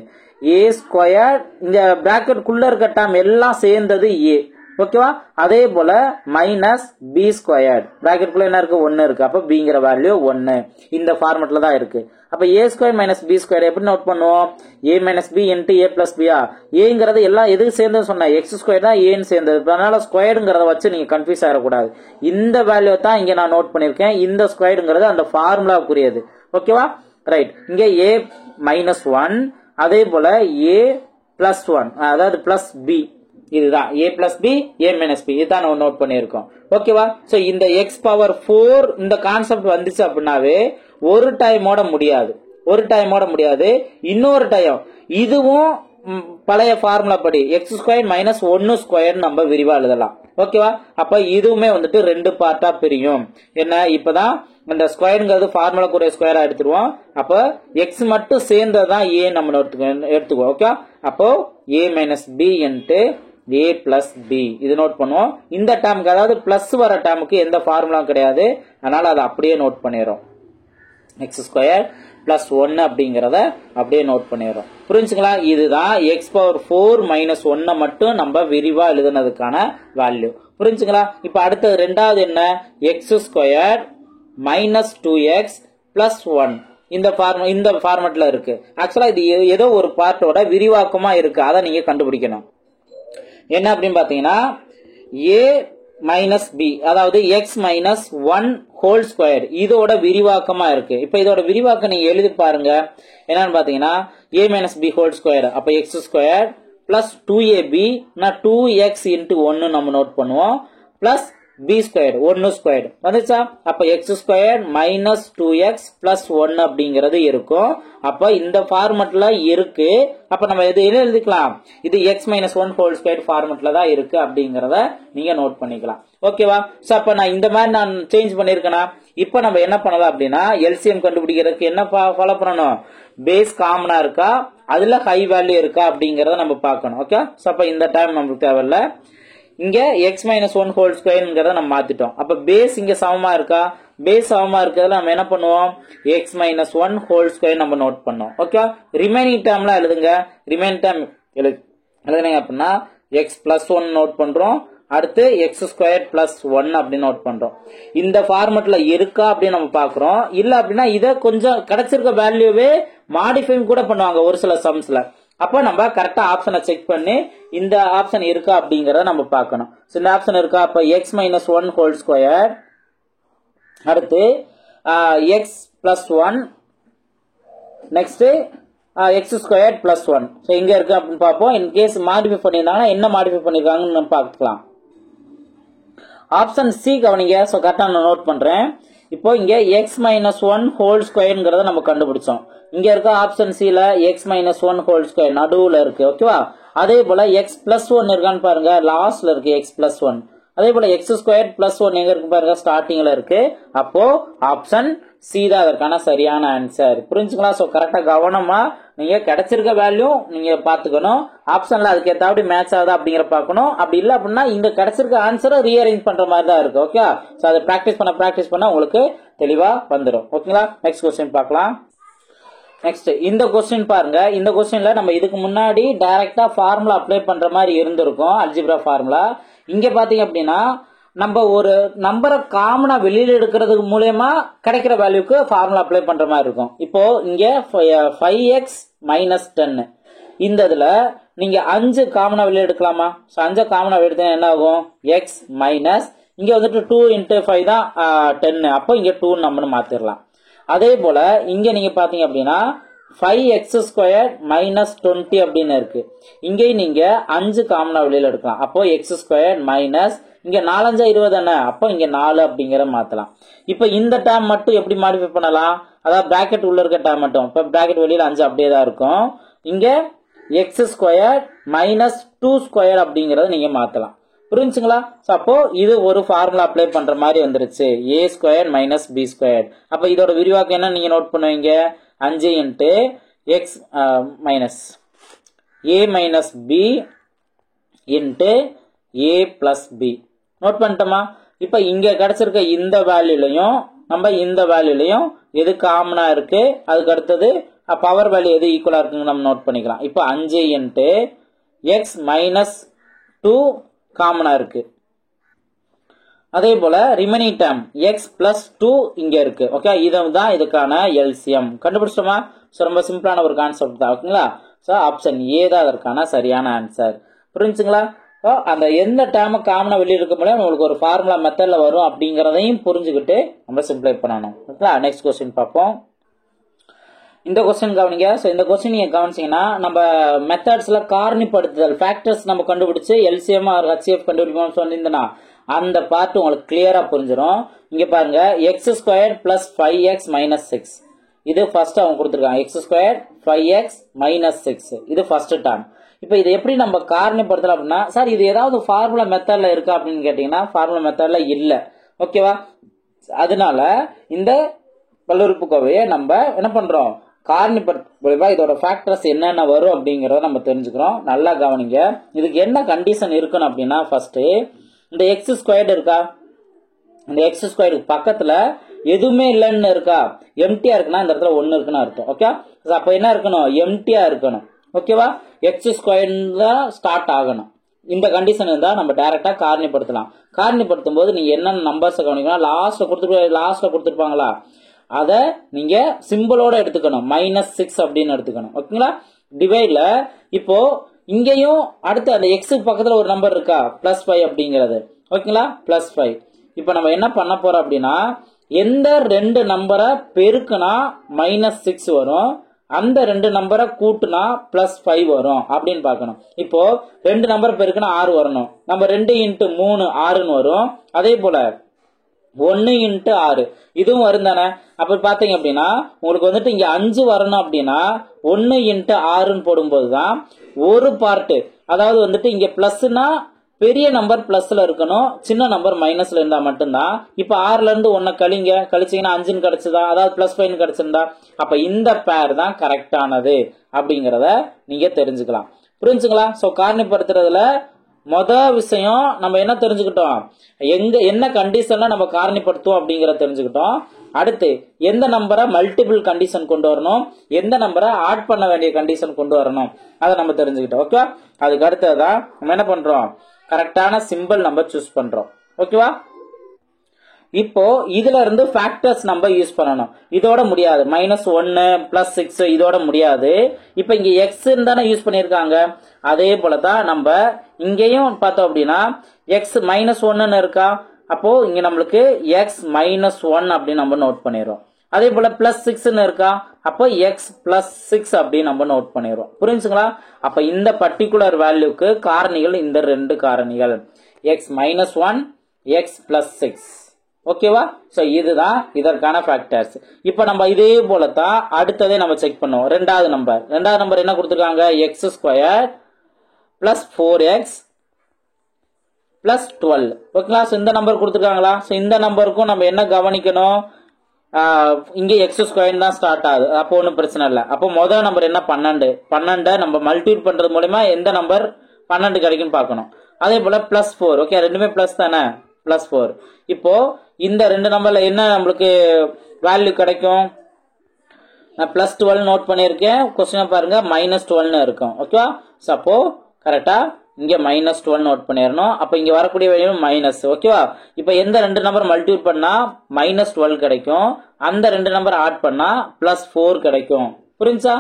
a ஸ்கொயர், இந்த பிராக்கெட் குள்ள இருக்க டேர்ம் எல்லாம் சேர்ந்தது a. ஓகேவா? அதே போல மைனஸ் பி ஸ்கொயர் பிராக்கெட்குள்ள என்ன இருக்கு? 1 இருக்கு. அப்ப பிங்கிற வேல்யூ 1 இந்த ஃபார்மேட்ல தான் இருக்கு. அப்ப a square minus B square எப்படி நோட் பண்ணுவோம்? a minus B into a plus பியா? ஏங்கிறது எல்லாம் எதுக்கு சேர்ந்தது சொன்ன? எக்ஸ் ஸ்கொயர் தான் ஏன்னு சேர்ந்தது. அதனால ஸ்கொயர்ங்கிறத வச்சு நீங்க கன்ஃபியூஸ் ஆகக்கூடாது. இந்த வேல்யூ தான் இங்க நான் நோட் பண்ணிருக்கேன். இந்த ஸ்கொயர்ங்கிறது அந்த ஃபார்முலாவுக்குரியது. ஓகேவா? ரைட். இங்க a மைனஸ் 1, அதே போல a பிளஸ் 1, அதாவது பிளஸ் பி. இதுதான் a plus B, a minus B. இதுதான் நம்ம நோட் பண்ணியிருக்கோம். ஓகேவா? சோ இந்த x பவர் 4 இந்த கான்செப்ட் வந்துச்சு அப்படின்னாவே ஒரு டைமோட முடியாது, இன்னொரு டைம் இதுவும் பழைய ஃபார்முலா படி x ஸ்கொயர் மைனஸ் 1 ஸ்கொயர் நம்ம விரிவா எழுதலாம். ஓகேவா? அப்ப இதுவுமே வந்துட்டு ரெண்டு பார்ட்டா பிரியும். என்ன? இப்பதான் இந்த ஸ்கொயர்ங்கிறது ஃபார்முலாக்குரிய ஸ்கொயரா எடுத்துருவோம். அப்ப x மட்டும் சேர்ந்ததான் a நம்ம எடுத்துக்குவோம். ஓகே? அப்போ a minus B into a plus B இது நோட் பண்ணுவோம். இந்த டேர்முக்கு, அதாவது பிளஸ் வர டேர்முக்கு எந்த ஃபார்முலாவும் கிடையாது, அதனால அதை அப்படியே நோட் பண்ணிடுறோம். x ஸ்கொயர் பிளஸ் 1 அப்படிங்கறத அப்படியே நோட் பண்ணிடுறோம். புரிஞ்சுங்களா? இதுதான் x பவர் 4 மைனஸ் 1 மட்டும் நம்ம விரிவா எழுதுனதுக்கான வேல்யூ. புரிஞ்சுங்களா? இப்ப அடுத்தது ரெண்டாவது என்ன? x square minus 2x plus 1 இந்த ஃபார்மேட்ல இருக்கு. ஆக்சுவலா இது ஏதோ ஒரு பார்ட்டோட விரிவாக்கமா இருக்கு, அதை நீங்க கண்டுபிடிக்கணும். என்ன அப்படின்னு பாத்தீங்கன்னா, a மைனஸ் பி, அதாவது x மைனஸ் 1 ஹோல் ஸ்கொயர் இதோட விரிவாக்கமா இருக்கு. இப்ப இதோட விரிவாக்கம் நீங்க எழுதி பாருங்க. என்னன்னு பாத்தீங்கன்னா, a minus B whole square, அப்ப x square plus 2ab 2x into 1 நம்ம நோட் பண்ணுவோம், பிளஸ் b ஸ்கொயர் 1 ஸ்கொயர் வந்துச்சா? அப்ப x square minus 2x plus 1 அப்படிங்கிறது இருக்கும். அப்ப இந்த ஃபார்மட்ல இருக்கு. அப்ப நம்ம எது எழுதிக்கலாம்? இது x மைனஸ் 1 ஹோல் ஸ்கொயர் ஃபார்மட்ல தான் இருக்கு அப்படிங்கறத நீங்க நோட் பண்ணிக்கலாம். ஓகேவா? சோ அப்ப நான் இந்த மாதிரி நான் சேஞ்ச் பண்ணிருக்கேனா? இப்ப நம்ம என்ன பண்ணலாம் அப்படின்னா, எல்சிஎம் கண்டுபிடிக்கிறதுக்கு என்ன ஃபாலோ பண்ணணும்? பேஸ் காமனா இருக்கா, அதுல ஹை வேல்யூ இருக்கா அப்படிங்கறத நம்ம பார்க்கணும். ஓகே? சோ அப்ப இந்த டைம் நமக்கு தேவையில்ல. இங்க x மைனஸ் 1 ஹோல் ஸ்கொயர்ங்கிறத நம்ம மாத்திட்டோம். அப்ப பேஸ் இங்க சமமா இருக்கா? பேஸ் சமமா இருக்கிறதுல நம்ம என்ன பண்ணுவோம்? x மைனஸ் 1 ஹோல் ஸ்கொயர் நம்ம நோட் பண்ணோம். ஓகே? ரிமைனிங் டேர்ம்ல எழுதுங்க. ரிமைனிங் டேர்ம் எழுதுனீங்க அப்படின்னா x பிளஸ் 1 நோட் பண்றோம், அடுத்து x ஸ்கொயர் பிளஸ் 1 அப்படின்னு நோட் பண்றோம். இந்த ஃபார்மட்ல இருக்கா அப்படின்னு நம்ம பாக்குறோம். இல்ல அப்படின்னா இத கொஞ்சம் கிடைச்சிருக்க வேல்யூவே மாடிஃபை கூட பண்ணுவாங்க ஒரு சில சம்ஸ்ல. அப்ப நம்ம கரெக்டா ஆப்ஷனை செக் பண்ணி இந்த ஆப்ஷன் இருக்கா அப்படிங்கறத நம்ம பார்க்கணும். இந்த ஆப்ஷன் இருக்கா? அப்ப x மைனஸ் 1 ஹோல் ஸ்கொயர், அடுத்து X plus one next X square plus one. So இங்க இருக்கு அப்படின்னு பார்ப்போம். இன்கேஸ் மாடிஃபை பண்ணியிருந்தாங்கன்னா என்ன மாடிஃபை பண்ணிருக்காங்கன்னு நம்ம பார்க்கலாம். ஆப்ஷன் சி கவனிங்க. ஸோ கரெக்டாக நான் நோட் பண்றேன். இப்போ இங்க எக்ஸ் மைனஸ் ஒன் ஹோல் ஸ்கொயர்ங்கிறத நம்ம கண்டுபிடிச்சோம். இங்க இருக்க ஆப்ஷன் சில X minus one whole square நடுவுல இருக்கு. ஓகேவா? அதே போல எக்ஸ் பிளஸ் ஒன் இருக்கான்னு பாருங்க, லாஸ்ட்ல இருக்கு எக்ஸ் பிளஸ் ஒன். அதே போல எக்ஸ் ஸ்கொயர் பிளஸ் ஒன் எங்க இருக்கு பாருங்க, ஸ்டார்டிங்ல இருக்கு. அப்போ ஆப்ஷன் சி தான் அதற்கான சரியான ஆன்சர். புரிஞ்சுங்களா? சோ கரெக்டா கவனமா நீங்க கிடைச்சிருக்க வேல்யூ நீங்க பாத்துக்கணும். ஆப்ஷன்ல அதுக்கு ஏதாவது மேட்ச் ஆகுதா அப்படிங்கிற பாக்கணும். அப்படி இல்ல அப்படின்னா இங்க கிடைச்சிருக்க ஆன்சரை ரீஅரேஞ்ச் பண்ற மாதிரி தான் இருக்கு. ஓகே, சோ அதை பிராக்டிஸ் பண்ண உங்களுக்கு தெளிவா வந்துடும். ஓகேங்களா? நெக்ஸ்ட் கொஸ்டின் பார்க்கலாம். நெக்ஸ்ட் இந்த கொஸ்டின் பாருங்க. இந்த கொஸ்டின்ல நம்ம இதுக்கு முன்னாடி டைரக்டா ஃபார்முலா அப்ளை பண்ற மாதிரி இருந்திருக்கும், அல்ஜிப்ரா ஃபார்முலா. இங்க பாத்தீங்க அப்படின்னா நம்ம ஒரு நம்பரை காமனா வெளியில எடுக்கிறதுக்கு மூலமா கிடைக்கிற வேல்யூக்கு ஃபார்முலா அப்ளை பண்ற மாதிரி இருக்கும். இப்போ இங்க 5x மைனஸ் 10 இந்த இதுல நீங்க 5 காமனா வெளியே எடுக்கலாமா? 5 காமனா எடுத்தா என்ன ஆகும்? x மைனஸ் இங்க வந்துட்டு 2 into 5 தான் 10. அப்போ இங்க 2 நம்ம மாத்திரலாம். அதே போல இங்க நீங்க பாத்தீங்க அப்படின்னா 5x ஸ்கொயர் மைனஸ் 20 அப்படின்னு இருக்கு. இங்கேயும் நீங்க 5 காமனா வெளியில எடுக்கலாம். அப்போ x ஸ்கொயர் மைனஸ் இங்க 4 5 20 தானே, அப்போ இங்க 4 அப்படிங்கிற மாத்தலாம். இப்ப இந்த டேர்ம் மட்டும் எப்படி மாடிஃபை பண்ணலாம்? அதாவது பிராக்கெட் உள்ள இருக்க டேர்ம் மட்டும். இப்ப பிராக்கெட் வெளியில 5 அப்படியே தான் இருக்கும். இங்க x ஸ்கொயர் மைனஸ் 2 ஸ்கொயர் அப்படிங்கறத நீங்க மாத்தலாம். புரிஞ்சுங்களா? அப்போ இது ஒரு ஃபார்முலா அப்ளை பண்ற மாதிரி வந்துருச்சு, a square minus b square. அப்ப இதோட விரிவாக்கம் என்ன நீங்க நோட் பண்ணுவீங்க? 5 into x minus a minus b into a plus b. Note பண்ணிட்டோமா? இப்ப இங்க கிடைச்சிருக்க இந்த வேல்யூலையும் நம்ம இந்த வேல்யூலையும் எது காமனா இருக்கு, அதுக்கு அடுத்தது பவர் வேல்யூ எது ஈக்குவலா இருக்குன்னு நம்ம நோட் பண்ணிக்கலாம். இப்ப 5 இன்ட்டு x மைனஸ் 2 காமனா இருக்கு. அதே போல ரிமைனிங் டேர்ம் x பிளஸ் 2 இங்க இருக்கு. ஓகே, இதுதான் இதுக்கான எல்சிஎம். கண்டுபிடிச்சோமா? ரொம்ப சிம்பிளான ஒரு கான்செப்ட் தான். ஓகேங்களா? சோ ஆப்ஷன் ஏ தான் அதற்கான சரியான ஆன்சர். புரிஞ்சுங்களா? அந்த எந்த டேர்ம் காமனா வெளியே இருக்க முடியும் உங்களுக்கு ஒரு ஃபார்முலா மெத்தட்ல வரும் அப்படிங்கறதையும் புரிஞ்சுக்கிட்டு நம்ம சிம்பிளை பண்ணணும். ஓகேங்களா? நெக்ஸ்ட் கொஸ்டின் பார்ப்போம். இந்த கொஸ்டின் கவனிங்க. சோ இந்த கொஸ்டின் நீங்க கவனிச்சீங்கன்னா நம்ம மெத்தட்ஸ்ல காரணிப்படுத்துதல் ஃபேக்டர்ஸ் நம்ம கண்டுபிடிச்சு எல்சிஎம் ஆர் ஹெச்சிஎஃப் கண்டுபிடிக்கணும்னு சொன்னீங்கன்னா அந்த பார்ட் உங்களுக்கு கிளியரா புரிஞ்சிடும். இங்க பாருங்க, X square plus 5x minus 6 இது ஃபர்ஸ்ட் அவங்க கொடுத்துருக்காங்க. எக்ஸ் ஸ்கொயர் 5x மைனஸ் 6 இது ஃபர்ஸ்ட் டேர்ம். இப்ப இது எப்படி நம்ம காரணிப்படுத்தலாம் அப்படின்னா, சார் இது ஏதாவது ஃபார்முலா மெத்தட்ல இருக்கா அப்படின்னு கேட்டீங்கன்னா ஃபார்முலா மெத்தட்ல இல்ல. ஓகேவா? அதனால இந்த பல்லுறுப்புக்கோவையை நம்ம என்ன பண்றோம்? காரணிப்படுத்த இதோட ஃபேக்டர்ஸ் என்னென்ன வரும் அப்படிங்கறத நம்ம தெரிஞ்சுக்கிறோம். நல்லா கவனிங்க. இதுக்கு என்ன கண்டிஷன் இருக்கணும் அப்படின்னா, ஃபர்ஸ்ட் இந்த எக்ஸ் ஸ்கொயர்டு இருக்கா, இந்த எக்ஸ் ஸ்கொயருக்கு பக்கத்துல எதுவுமே இல்லைன்னு இருக்கா, எம்டியா இருக்குன்னா இந்த இடத்துல 1 இருக்குன்னு அர்த்தம். ஓகே, அப்ப என்ன இருக்கணும்? எம்டியா இருக்கணும். ஓகேவா? எக்ஸ் ஸ்கொயர் தான் ஸ்டார்ட் ஆகணும். இந்த கண்டிஷன் இருந்தா நம்ம டைரக்டா காரணிப்படுத்தலாம். காரணிப்படுத்தும் போது நீங்க என்னென்ன நம்பர்ஸ் கவனிக்கணும், லாஸ்ட்ல கொடுத்துருப்பாங்களா அத நீங்க சிம்பிளோட எடுத்துக்கணும். -6 அப்படின்னு எடுத்துக்கணும். ஓகேங்களா? டிவைட்ல இப்போ இங்கேயும் அடுத்து அந்த எக்ஸுக்கு பக்கத்துல ஒரு நம்பர் இருக்கா, +5 அப்படிங்கிறது. ஓகேங்களா? +5. இப்ப நம்ம என்ன பண்ண போறோம் அப்படின்னா, எந்த 2 நம்பரை பெருக்குனா -6 வரும், அந்த 2 நம்பரை கூட்டுனா +5 வரும் அப்படின்னு பார்க்கணும். இப்போ 2 நம்பர் பெருக்குனா 6 வரணும். நம்ம 2 × 3 6ன்னு வரும். அதே போல 1 × 6 இதுவும் வரும் தானே. அப்ப பாத்தீங்க அப்படின்னா உங்களுக்கு வந்துட்டு இங்க 5 வரணும் அப்படின்னா 1 × 6ன்னு போடும்போதுதான் ஒரு பார்ட், அதாவது வந்துட்டு இங்க பிளஸ்னா பெரிய நம்பர் பிளஸ்ல இருக்கணும், சின்ன நம்பர் மைனஸ்ல இருந்தா மட்டும்தான். இப்ப 6ல இருந்து 1 கழிச்சீங்கன்னா 5ன்னு கிடைச்சதா, அதாவது +5 கிடைச்சிருந்தா, அப்ப இந்த பேர் தான் கரெக்டானது அப்படிங்கறத நீங்க தெரிஞ்சுக்கலாம். புரிஞ்சுங்களா? சோ காரணிப்படுத்துறதுல மொத விஷயம் நம்ம என்ன தெரிஞ்சுக்கிட்டோம், என்ன கண்டிஷன்ல நம்ம காரணிப்படுத்துவோம் அப்படிங்கறத தெரிஞ்சுக்கிட்டோம். அடுத்து எந்த நம்பரை மல்டிபிள் கண்டிஷன் கொண்டு வரணும், எந்த நம்பரை ஆட் பண்ண வேண்டிய கண்டிஷன் கொண்டு வரணும், அதை நம்ம தெரிஞ்சுக்கிட்டோம். ஓகே, அதுக்கு அடுத்ததான் நம்ம என்ன பண்றோம், கரெக்டான சிம்பிள் நம்ம சூஸ் பண்றோம். ஓகேவா? இப்போ இதுல இருந்து ஃபேக்டர்ஸ் நம்ம யூஸ் பண்ணணும். இதோட முடியாது, -1 +6 இதோட முடியாது. இப்ப இங்க x தானே யூஸ் பண்ணிருக்காங்க, அதே போலதான் நம்ம இங்கேயும் பார்த்தோம் அப்படின்னா x -1 இருக்கா, அப்போ இங்க நம்மளுக்கு எக்ஸ் மைனஸ் ஒன் அப்படின்னு நம்ம நோட் பண்ணிடுறோம். அதே போல பிளஸ் சிக்ஸ்ன்னு இருக்கா, அப்போ எக்ஸ் பிளஸ் சிக்ஸ் அப்படின்னு நம்ம நோட் பண்ணிடுறோம். புரிஞ்சுங்களா? அப்ப இந்த பர்டிகுலர் வேல்யூக்கு காரணிகள் இந்த ரெண்டு காரணிகள், X minus one, X plus six. ஓகேவா? சோ இதுதான் இதற்கான ஃபேக்டர்ஸ். இப்ப நம்ம இதே போலதான் அடுத்ததே நம்ம செக் பண்ணுவோம். ரெண்டாவது நம்பர் என்ன கொடுத்துருக்காங்க, X square plus 4x plus 12. ஓகேங்களா? இந்த நம்பர் கொடுத்துருக்காங்களா? இந்த நம்பருக்கும் நம்ம என்ன கவனிக்கணும், இங்க எக்ஸ் ஸ்கொயர் தான் ஸ்டார்ட் ஆகுது, அப்போ ஒன்றும் பிரச்சனை இல்லை. அப்போ முதல் நம்பர் என்ன 12 நம்ம மல்டிபிள் பண்றது மூலமா எந்த நம்பர் 12 கிடைக்கும் பார்க்கணும். அதே போல பிளஸ் 4. ஓகே, ரெண்டுமே பிளஸ் தானே, பிளஸ் 4. இப்போ இந்த ரெண்டு நம்பர்ல என்ன நம்மளுக்கு வேல்யூ கிடைக்கும், நான் பிளஸ் 12 நோட் பண்ணியிருக்கேன். கொஸ்டின் பாருங்க மைனஸ் 12 இருக்கும். ஓகேவா? அப்போ கரெக்டா இங்க மைனஸ் 12 நோட் பண்ணிடணும். அப்ப இங்க வரக்கூடிய வேல்யூ மைனஸ். ஓகேவா? இப்ப எந்த ரெண்டு நம்பர் மல்டிபிள் பண்ணா மைனஸ் 12 கிடைக்கும், அந்த ரெண்டு நம்பர் ஆட் பண்ணா பிளஸ் 4 கிடைக்கும். புரிஞ்சா?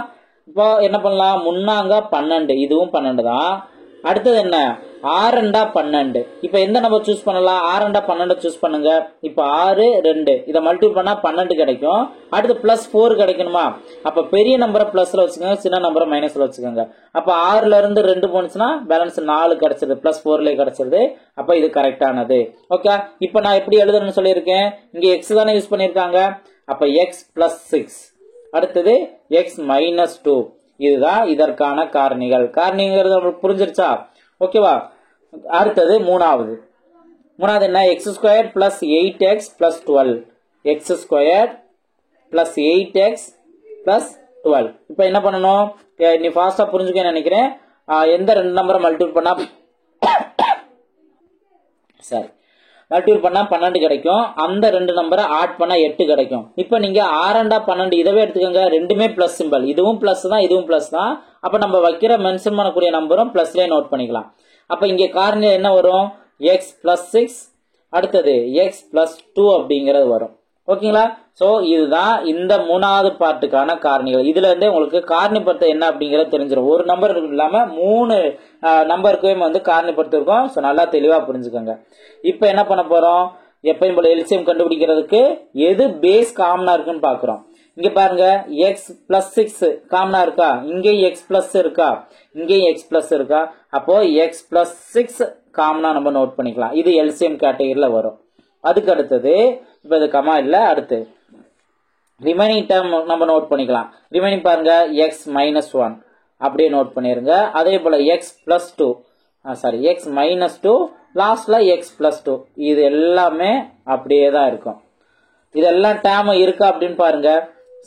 இப்போ என்ன பண்ணலாம், முன்னாங்க 12, இதுவும் 12 தான். அடுத்தது என்ன, 6 12. இப்ப எந்த நம்பர் சூஸ் பண்ணலாம், 6 12 சூஸ் பண்ணுங்க. இப்ப 6 2 இதை மல்டிபிள் பண்ணா 12 கிடைக்கும். அடுத்து பிளஸ் 4 கிடைக்கணுமா, அப்ப பெரிய நம்பரை பிளஸ்ல வச்சுக்கோங்க, சின்ன நம்பரை மைனஸ்ல வச்சுக்கோங்க. அப்ப 6ல இருந்து 2 போனுச்சுன்னா பேலன்ஸ் 4 கிடைச்சது, பிளஸ் 4ல கிடைச்சது. அப்ப இது கரெக்டானது. ஓகே, இப்ப நான் எப்படி எழுதுறேன்னு சொல்லியிருக்கேன், இங்க எக்ஸ் தானே யூஸ் பண்ணிருக்காங்க. அப்ப எக்ஸ் பிளஸ் 6, அடுத்தது எக்ஸ் மைனஸ் 2. இதுதான் இதற்கான காரணிகள். காரணிங்கிறது உங்களுக்கு புரிஞ்சிருச்சா? ஓகேவா? அடுத்தது மூணாவது என்ன, X square plus 8x plus 12, X square plus 8x plus 12. இப்ப என்ன பண்ணணும், நீ ஃபாஸ்டா புரிஞ்சுக்க நினைக்கிறேன். எந்த ரெண்டு நம்பரை மல்டிபிள் பண்ணா சரி மல்டிபிள் பண்ணா 12 கிடைக்கும், அந்த ரெண்டு நம்பரை ஆட் பண்ணா 8 கிடைக்கும். இப்ப நீங்க 6 12 இதவே எடுத்துக்கோங்க, ரெண்டுமே பிளஸ் சிம்பிள், இதுவும் பிளஸ் தான் இதுவும் பிளஸ் தான். அப்ப நம்ம வைக்கிற மென்ஷன் பண்ணக்கூடிய நம்பரும் பிளஸ்லயே நோட் பண்ணிக்கலாம். அப்ப இங்க காரணி என்ன வரும், எக்ஸ் பிளஸ் 6, அடுத்தது எக்ஸ் பிளஸ் 2 அப்படிங்கிறது வரும். ஓகேங்களா? சோ இதுதான் இந்த மூணாவது பார்ட்டுக்கான காரணிகள். இதுல இருந்தே உங்களுக்கு காரணிப்படுத்த என்ன அப்படிங்கறது தெரிஞ்சிடும். ஒரு நம்பர் இல்லாம 3 நம்பருக்குமே காரணிப்படுத்த இருக்கும். சோ நல்லா தெளிவா புரிஞ்சுக்கோங்க. இப்ப என்ன பண்ண போறோம், எப்பயும் போல எல்சிஎம் கண்டுபிடிக்கிறதுக்கு எது பேஸ் காமனா இருக்குன்னு பாக்குறோம். இங்க பாருங்க எக்ஸ் பிளஸ் 6 காமனா இருக்கா, இங்கேயும் எக்ஸ் பிளஸ் இருக்கா, இங்கேயும் எக்ஸ் பிளஸ் இருக்கா. அப்போ எக்ஸ் பிளஸ் 6 காமனா நம்ம நோட் பண்ணிக்கலாம். இது எல்சிஎம் கேட்டகரியில வரும். அதுக்கு அடுத்தது இப்ப இது கமா இல்ல, அடுத்து ரிமைனிங் டேர்ம் நம்ம நோட் பண்ணிக்கலாம். ரிமைனிங் பாருங்க எக்ஸ் மைனஸ் 1 அப்படியே நோட் பண்ணிருங்க. அதே போல X plus 2, sorry X minus 2, லாஸ்ட்ல எக்ஸ் பிளஸ் 2. இது எல்லாமே அப்படியே தான் இருக்கும். இதெல்லாம் டேர்ம் இருக்கா அப்படின்னு பாருங்க.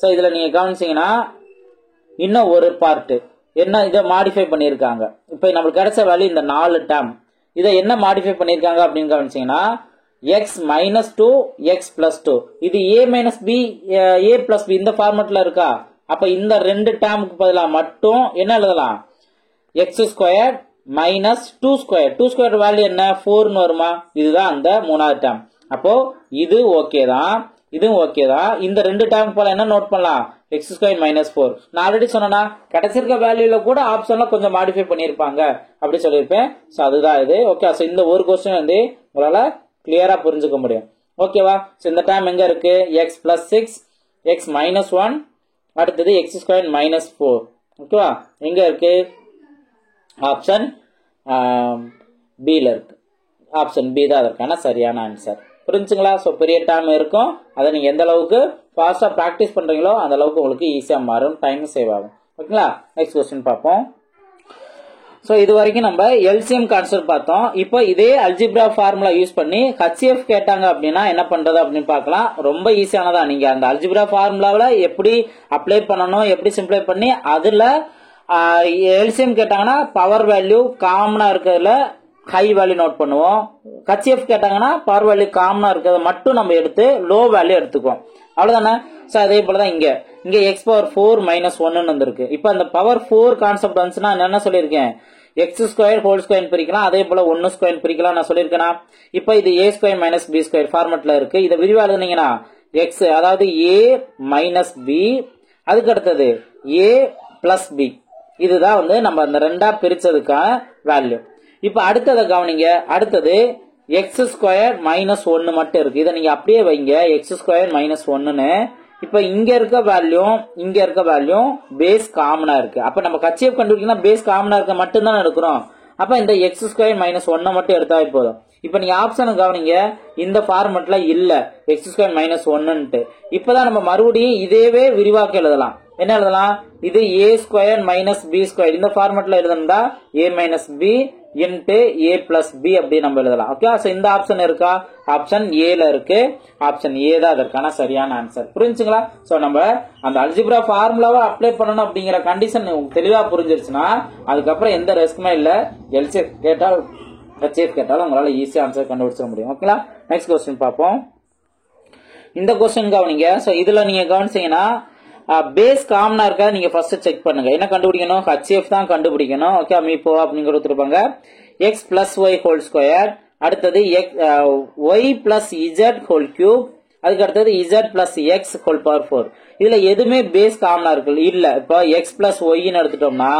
சோ இதுல நீங்க கவனிச்சீங்கன்னா இன்னும் ஒரு பார்ட் என்ன, இதை மாடிஃபை பண்ணிருக்காங்க. இப்ப நம்மளுக்கு கிடைச்ச வேல்யூ இந்த 4 டேர்ம், இதை என்ன மாடிஃபை பண்ணிருக்காங்க அப்படின்னு கவனிச்சீங்கன்னா x minus 2 x plus 2, இது a minus b a plus b இந்த ஃபார்மட்ல இருக்கா. அப்ப இந்த ரெண்டு டேர்முக்கு பதிலா மட்டும் என்ன எழுதலாம், x square minus 2 square. 2 square value என்ன, 4 வருமா. இதுதான் அந்த மூணாவது டேர்ம். அப்போ இது ஓகே தான், இதுவும் ஓகே தான். இந்த ரெண்டு டேர்முக்கு போல என்ன நோட் பண்ணலாம், x ஸ்கொயர் மைனஸ் 4. நான் ஆல்ரெடி சொன்னா கிடைச்சிருக்க வேல்யூல கூட ஆப்ஷன்ல கொஞ்சம் மாடிஃபை பண்ணிருப்பாங்க அப்படி சொல்லியிருப்பேன். சோ அதுதான் இது. ஓகே, சோ இந்த ஒரு क्वेश्चन உங்களால கிளியரா புரிஞ்சுக்க முடியும். ஓகேவா? சோ இந்த டேர்ம் எங்க இருக்கு, x பிளஸ் 6 x மைனஸ் 1, அடுத்தது x ஸ்கொயர் மைனஸ் 4. ஓகேவா? எங்க இருக்கு, ஆப்ஷன் பி ல இருக்கு. ஆப்ஷன் பி தான் அதற்கான சரியான ஆன்சர். புரிஞ்சுங்களா? சோ பெரிய டேர்ம் இருக்கும், அதை நீங்க எந்த அளவுக்கு ஃபாஸ்டா பிராக்டிஸ் பண்றீங்களோ அந்த அளவுக்கு உங்களுக்கு ஈஸியா மாறும், டைம் சேவ் ஆகும். ஓகேங்களா? நெக்ஸ்ட் क्वेश्चन பார்ப்போம். சோ இது வரைக்கும் நம்ம எல்சிஎம் கான்செப்ட் பார்த்தோம். இப்போ இதே அல்ஜிப்ரா ஃபார்முலா யூஸ் பண்ணி ஹெச்சிஎஃப் கேட்டாங்க அப்படின்னா என்ன பண்றது அப்படின்னு பார்க்கலாம். ரொம்ப ஈஸியானதா, நீங்க அந்த அல்ஜிப்ரா ஃபார்முலாவில் எப்படி அப்ளை பண்ணணும், எப்படி சிம்பிளை பண்ணி அதுல எல்சிஎம் கேட்டாங்கன்னா பவர் வேல்யூ காமனா இருக்கிறதுல ஹை வேல்யூ நோட் பண்ணுவோம். ஹெச்சிஎஃப் கேட்டாங்கன்னா பவர் வேல்யூ காமனா இருக்கிறத மட்டும் நம்ம எடுத்து லோ வேல்யூ எடுத்துக்குவோம். அவ்வளவுதானே. சோ அதே போலதான் இங்க எக்ஸ் பவர் 4 மைனஸ் 1 வந்திருக்கு. இப்ப அந்த பவர் 4 கான்செப்ட் வந்துச்சுன்னா என்ன சொல்லியிருக்கேன், எக்ஸ் ஸ்கொயர் ஹோல் ஸ்கொயர் பிரிக்கலாம், அதே போல 1 ஸ்கொயர் பிரிக்கலாம் நான் சொல்லியிருக்கேனா. இப்ப இது ஏ ஸ்கொயர் மைனஸ் பி ஸ்கொயர் ஃபார்மெட்ல இருக்கு. இதை விரிவா எழுதுனீங்கன்னா எக்ஸ் அதாவது ஏ மைனஸ் பி, அதுக்கு அடுத்தது ஏ பிளஸ் பி. இதுதான் நம்ம அந்த ரெண்டா பிரிச்சதுக்கான வேல்யூ. இப்ப அடுத்ததை கவனிங்க, அடுத்தது எக்ஸ் ஸ்கொயர் மைனஸ் 1 மட்டும் இருக்கு. இதை நீங்க அப்படியே வைங்க, எக்ஸ் ஸ்கொயர் மைனஸ் 1ன்னு. இப்ப இங்க இருக்க வேல்யூ பேஸ் காமனா இருக்கு. அப்ப நம்ம HCF கண்டுபிடிக்கணும், பேஸ் காமனா இருக்க மட்டும் தான் எடுக்கிறோம். அப்ப இந்த எக்ஸ் ஸ்கொயர் மைனஸ் 1 மட்டும் எடுத்தாவே போதும். இப்ப நீங்க ஆப்ஷன் கவனிங்க, இந்த ஃபார்மெட்ல இல்ல எக்ஸ் ஸ்கொயர் மைனஸ் 1ன்ட்டு. இப்பதான் நம்ம மறுபடியும் இதேவே விரிவாக்க எழுதலாம். என்ன எழுதலாம்? இது ஏ ஸ்கொயர் மைனஸ் பி ஸ்கொயர் இந்த ஃபார்மெட்ல எழுதணும்டா ஏ மைனஸ் பி இன்ட்டு ஏ பிளஸ் பி அப்படி நம்ம எழுதலாம். ஓகே, சோ இந்த ஆப்ஷன் இருக்கா? ஆப்ஷன் ஏல இருக்கு. ஆப்ஷன் ஏ தான் அதற்கான சரியான ஆன்சர். புரிஞ்சுங்களா? சோ நம்ம அந்த அல்ஜிப்ரா ஃபார்முலாவை அப்ளை பண்ணணும் அப்படிங்கிற கண்டிஷன் தெளிவா புரிஞ்சிருச்சுன்னா அதுக்கப்புறம் எந்த ரிஸ்க்குமே இல்ல. எல்சிஎஃப் கேட்டால் HCF கேட்டாலும் உங்களால ஈஸியா ஆன்சர் கண்டுபிடிச்சிட முடியும். ஓகேங்களா? நெக்ஸ்ட் கொஸ்டின் பார்ப்போம். இந்த கொஸ்டின் கவனிங்க. சோ இதுல நீங்க கவனிச்சீங்கன்னா பேஸ் காமனா இருக்கா நீங்க ஃபர்ஸ்ட் செக் பண்ணுங்க. என்ன கண்டுபிடிக்கணும்? HCF தான் கண்டுபிடிக்கணும். ஓகே, மீப்போ அப்படின்னு கொடுத்துருப்பாங்க. x plus Y whole square, அடுத்தது Y plus Z whole cube, அதுக்கு அடுத்தது Z plus X whole power 4. இதுல எதுவுமே பேஸ் காமனா இருக்கு இல்ல. இப்போ எக்ஸ் பிளஸ் ஒய்ன்னு எடுத்துட்டோம்னா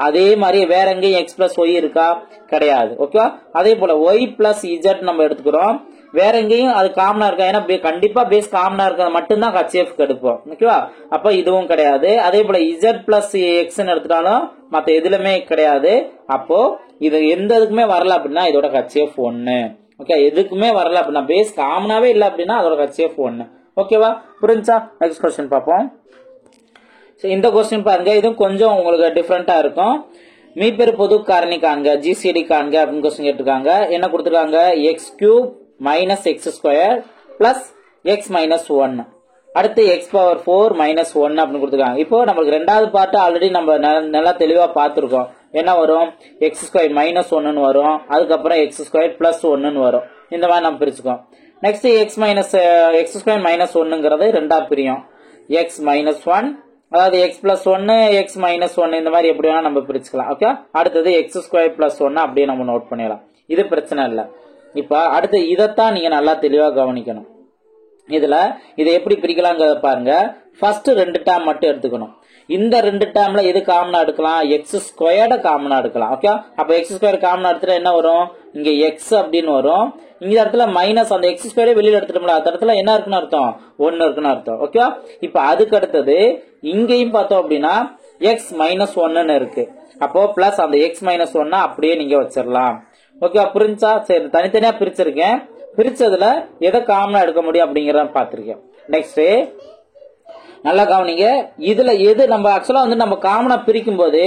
அதே மாதிரி வேற எங்கேயும் எக்ஸ் பிளஸ் ஒய் இருக்கா? கிடையாது. ஓகே, அதே போல ஒய் பிளஸ் இசட் நம்ம எடுத்துக்கிறோம், வேற எங்கேயும் அது காமனா இருக்கா? ஏன்னா கண்டிப்பா பேஸ் காமனா இருக்கிறது மட்டும்தான் HCF எடுப்போம். ஓகேவா? அப்ப இதுவும் கிடையாது. அதே போல இசட் பிளஸ் எக்ஸ் எடுத்துட்டாலும் மத்த எதுலுமே கிடையாது. அப்போ இது எந்த இதுக்குமே வரல அப்படின்னா இதோட HCF 1. ஓகே, எதுக்குமே வரல அப்படின்னா பேஸ் காமனாவே இல்ல அப்படின்னா அதோட HCF 1. ஓகேவா? புரிஞ்சா? நெக்ஸ்ட் கொஸ்டின் பார்ப்போம். இந்த கொஸ்டின் பாருங்க, இதுவும் கொஞ்சம் உங்களுக்கு டிஃபரெண்டா இருக்கும். மீப்பெரு பொது காரணி காண்க, GCD காண்க அப்படின்னு கொஸ்டின் கேட்டிருக்காங்க. என்ன கொடுத்துருக்காங்க? X cube minus X square plus X minus 1, அடுத்து எக்ஸ் பவர் 4 மைனஸ் 1 அப்படின்னு கொடுத்துருக்காங்க. இப்போ நம்மளுக்கு ரெண்டாவது பார்ட் ஆல்ரெடி நம்ம நல்லா தெளிவா பார்த்திருக்கோம். என்ன வரும்? எக்ஸ் ஸ்கொயர் மைனஸ் 1 வரும், அதுக்கப்புறம் எக்ஸ் ஸ்கொயர் பிளஸ் 1 வரும். இந்த மாதிரி நம்ம பிரிச்சுக்கோம். நெக்ஸ்ட் எக்ஸ் ஸ்கொயர் மைனஸ் 1ங்கிறது ரெண்டா பிரியும். எக்ஸ் மைனஸ் 1, அதாவது எக்ஸ் பிளஸ் 1 எக்ஸ் மைனஸ் 1 இந்த மாதிரி எப்படி வேணா நம்ம பிரிச்சுக்கலாம். ஓகே, அடுத்தது எக்ஸ் ஸ்கொயர் பிளஸ் 1 அப்படியே நம்ம நோட் பண்ணிடலாம். இது பிரச்சனை இல்லை. இப்ப அடுத்து இதைத்தான் நீங்க நல்லா தெளிவா கவனிக்கணும். இதுல இதை எப்படி பிரிக்கலாங்கிறத பாருங்க. ஃபர்ஸ்ட் 2 டேர்ம் மட்டும் எடுத்துக்கணும். இந்த 2 டேர்ம்ல எது காமனா எடுக்கலாம்? எக்ஸ் ஸ்கொயர்ட காமனா எடுக்கலாம். ஓகே, அப்ப எக்ஸ் ஸ்கொயர் காமனா எடுத்துட்டா என்ன வரும்? இங்க எக்ஸ் அப்படின்னு வரும். இந்த இடத்துல மைனஸ் அந்த எக்ஸ் ஸ்கொயரே வெளியில எடுத்துட்டோம்ல, அந்த இடத்துல என்ன இருக்குன்னு அர்த்தம்? 1 இருக்குன்னு அர்த்தம். ஓகே, இப்ப அதுக்கு அடுத்தது இங்கேயும் பார்த்தோம் அப்படின்னா எக்ஸ் மைனஸ் 1 இருக்கு. அப்போ பிளஸ் அந்த எக்ஸ் மைனஸ் 1 அப்படியே நீங்க வச்சிடலாம். ஓகே, புரிஞ்சா? சரி, தனித்தனியா பிரிச்சிருக்கேன். பிரிச்சதுல எதை காமனா எடுக்க முடியும் அப்படிங்கறத பாத்திருக்கேன். நெக்ஸ்ட் நல்லா கவனிங்க. இதுல எது நம்ம ஆக்சுவலா வந்து நம்ம காமனா பிரிக்கும் போது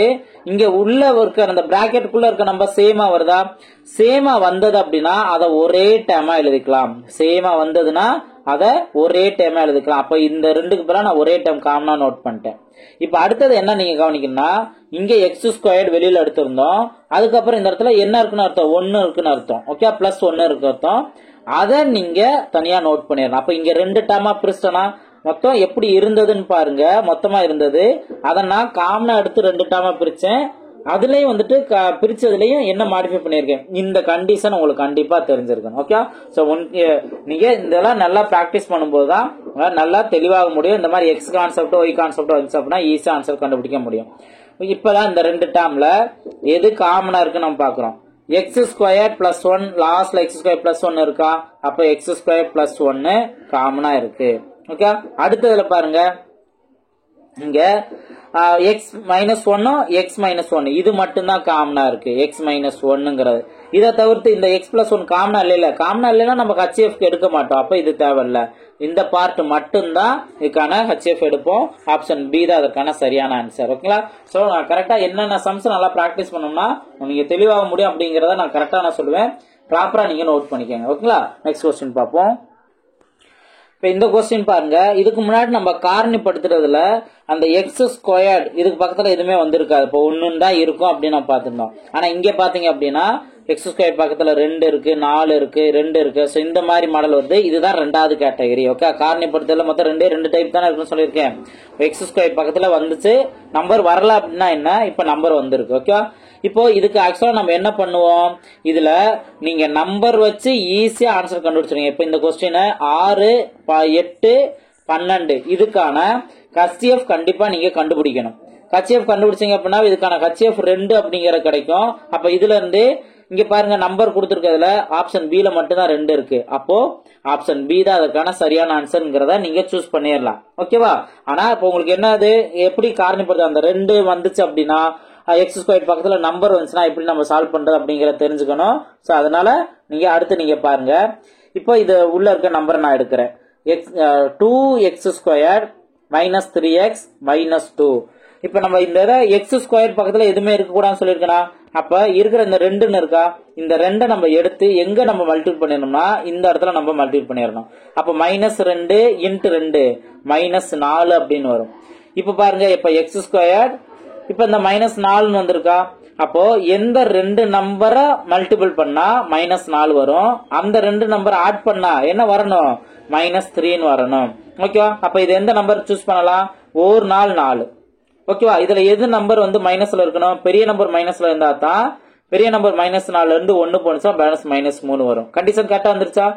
இங்க உள்ள இருக்க அந்த பிராக்கெட்டுக்குள்ள இருக்க நம்ம சேமா வருதா? சேமா வந்தது அப்படின்னா அதை ஒரே டேமா எழுதிக்கலாம். சேமா வந்ததுன்னா அதை ஒரே டேமா எழுதிக்கலாம். அப்ப இந்த 2க்கு பிறகு நான் ஒரே டேம் காமனா நோட் பண்ணிட்டேன். இப்ப அடுத்தது என்ன நீங்க கவனிக்கணும்னா, இங்க எக்ஸ் ஸ்கொயர் வெளியில எடுத்திருந்தோம், அதுக்கப்புறம் இந்த இடத்துல என்ன இருக்குன்னு அர்த்தம்? 1 இருக்குன்னு அர்த்தம். ஓகே, பிளஸ் 1 இருக்கு அர்த்தம். அதை நீங்க தனியா நோட் பண்ணிடலாம். அப்ப இங்க 2 டேமா பிரிச்சிட்டனா மொத்தம் எப்படி இருந்ததுன்னு பாருங்க. மொத்தமா இருந்தது அதை நான் காமனா எடுத்து 2 டேமா பிரிச்சேன். அதுலயும் வந்துட்டு பிரிச்சதுலயும் என்ன மாடிஃபை பண்ணிருக்கேன், இந்த கண்டிஷன் உங்களுக்கு கண்டிப்பா தெரிஞ்சிருக்கணும். ஓகே, சோ நீங்க இதெல்லாம் நல்லா பிராக்டிஸ் பண்ணும்போதுதான் நல்லா தெளிவாக முடியும். இந்த மாதிரி எக்ஸ் கான்செப்ட் ஒய் கான்செப்ட் வந்துச்சு அப்படின்னா ஈஸியா ஆன்சர் கண்டுபிடிக்க முடியும். இப்பதான் இந்த 2 டேர்ம்ல எது காமனா இருக்கு நம்ம பாக்குறோம். எக்ஸ் ஸ்கொயர் பிளஸ் 1, லாஸ்ட்ல எக்ஸ் ஸ்கொயர் பிளஸ் 1 இருக்கா? அப்ப எக்ஸ் ஸ்கொயர் பிளஸ் 1 காமனா இருக்கு. ஓகே, அடுத்ததுல பாருங்க, இங்க எக்ஸ் மைனஸ் 1 எக்ஸ் மைனஸ் 1 இது மட்டும்தான் காமனா இருக்கு. எக்ஸ் மைனஸ் 1ங்கிறது. இதை தவிர்த்து இந்த எக்ஸ் பிளஸ் 1 காமனா இல்ல. காமனா இல்லைன்னா நம்ம HCF எடுக்க மாட்டோம். அப்ப இது தேவையில்ல. இந்த பார்ட் மட்டும்தான் இதுக்கான HCF எடுப்போம். ஆப்ஷன் பி தான் அதற்கான சரியான ஆன்சர். ஓகேங்களா? சோ நான் கரெக்டா என்னென்ன சம்ஸ் நல்லா பிராக்டிஸ் பண்ணோம்னா நீங்க தெளிவாக முடியும் அப்படிங்கறத நான் கரெக்டா நான் சொல்லுவேன். ப்ராப்பரா நீங்க நோட் பண்ணிக்கோங்க. ஓகேங்களா? நெக்ஸ்ட் கொஸ்டின் பார்ப்போம். இப்ப இந்த கொஸ்டின் பாருங்க, இதுக்கு முன்னாடி நம்ம காரணிப்படுத்துறதுல அந்த எக்ஸ் ஸ்கொயர்ட் இதுக்கு பக்கத்துல எதுவுமே வந்திருக்காது. இப்போ 1 தான் இருக்கும் அப்படின்னு நம்ம பார்த்திருந்தோம். ஆனா இங்க பாத்தீங்க அப்படின்னா எக்ஸ் ஸ்கொயர் பக்கத்துல 2 இருக்கு, 4 இருக்கு, 2 இருக்கு. சோ இந்த மாதிரி மாடல் வருது. இதுதான் 2வது கேட்டகரி. ஓகே, காரணிப்படுத்துறதுல மொத்தம் 2 டைப் தானே இருக்குன்னு சொல்லியிருக்கேன். எக்ஸ் ஸ்கொயர் பக்கத்துல வந்துச்சு, நம்பர் வரல அப்படின்னா என்ன? இப்ப நம்பர் வந்திருக்கு. ஓகே, இப்போ இதுக்கு ஆக்சுவலா நம்ம என்ன பண்ணுவோம், இதுல நீங்க நம்பர் வச்சு ஈஸியா ஆன்சர் கண்டுபிடிச்சிருங்க. இப்ப இந்த கொஸ்டின் 6, 8, 12 இதுக்கான HCF கண்டிப்பா நீங்க கண்டுபிடிக்கணும். HCF கண்டுபிடிச்சீங்க அப்படின்னா இதுக்கான HCF 2 அப்படிங்கிற கிடைக்கும். அப்ப இதுல இருந்து இங்க பாருங்க நம்பர் கொடுத்துருக்கிறதுல ஆப்ஷன் பி ல மட்டும் தான் 2 இருக்கு. அப்போ ஆப்ஷன் பி தான் அதற்கான சரியான ஆன்சர்ங்கிறத நீங்க சூஸ் பண்ணிடலாம். ஓகேவா? ஆனா இப்போ உங்களுக்கு என்னது எப்படி காரணிப்படுது அந்த 2 வந்துச்சு அப்படின்னா எக்ஸ் ஸ்கொயர் பக்கத்துல நம்பர் வந்துச்சுன்னா எப்படி நம்ம சால்வ் பண்றது அப்படிங்கறத தெரிஞ்சுக்கணும். சோ அதனால நீங்க அடுத்து நீங்க பாருங்க. இப்போ இது உள்ள இருக்க நம்பரை நான் எடுக்கிறேன். 2x square minus 3x minus 2. இப்ப நம்ம இந்த எக்ஸ் ஸ்கொயர் பக்கத்துல எதுவுமே இருக்க கூடாதுன்னு சொல்லிருக்கா. அப்ப இருக்கிற இந்த 2ன்னு இருக்கா, இந்த 2 நம்ம எடுத்து எங்க நம்ம மல்டிபிள் பண்ணிடணும்னா இந்த இடத்துல நம்ம மல்டிபிள் பண்ணிடணும். அப்ப -2 × 2 -4 அப்படின்னு வரும். இப்ப பாருங்க, இப்ப எக்ஸ் ஸ்கொயர் இப்ப இந்த -4 வந்திருக்கா. அப்போ எந்த 2 நம்பரை மல்டிபிள் பண்ணா -4 வரும், அந்த 2 நம்பர் ஆட் பண்ணா என்ன வரணும், -3 வரணும். ஓகேவா? அப்ப இது எந்த நம்பர் சூஸ் பண்ணலாம், 1 4 4. ஓகேவா? இதுல எது நம்பர் வந்து மைனஸ்ல இருக்கணும், பெரிய நம்பர் மைனஸ்ல இருந்தா தான் பெரிய நம்பர் -4 இருந்து 1 போனுச்சா பேலன்ஸ் -3 வரும். கண்டிஷன் கரெக்டா வந்துருச்சா?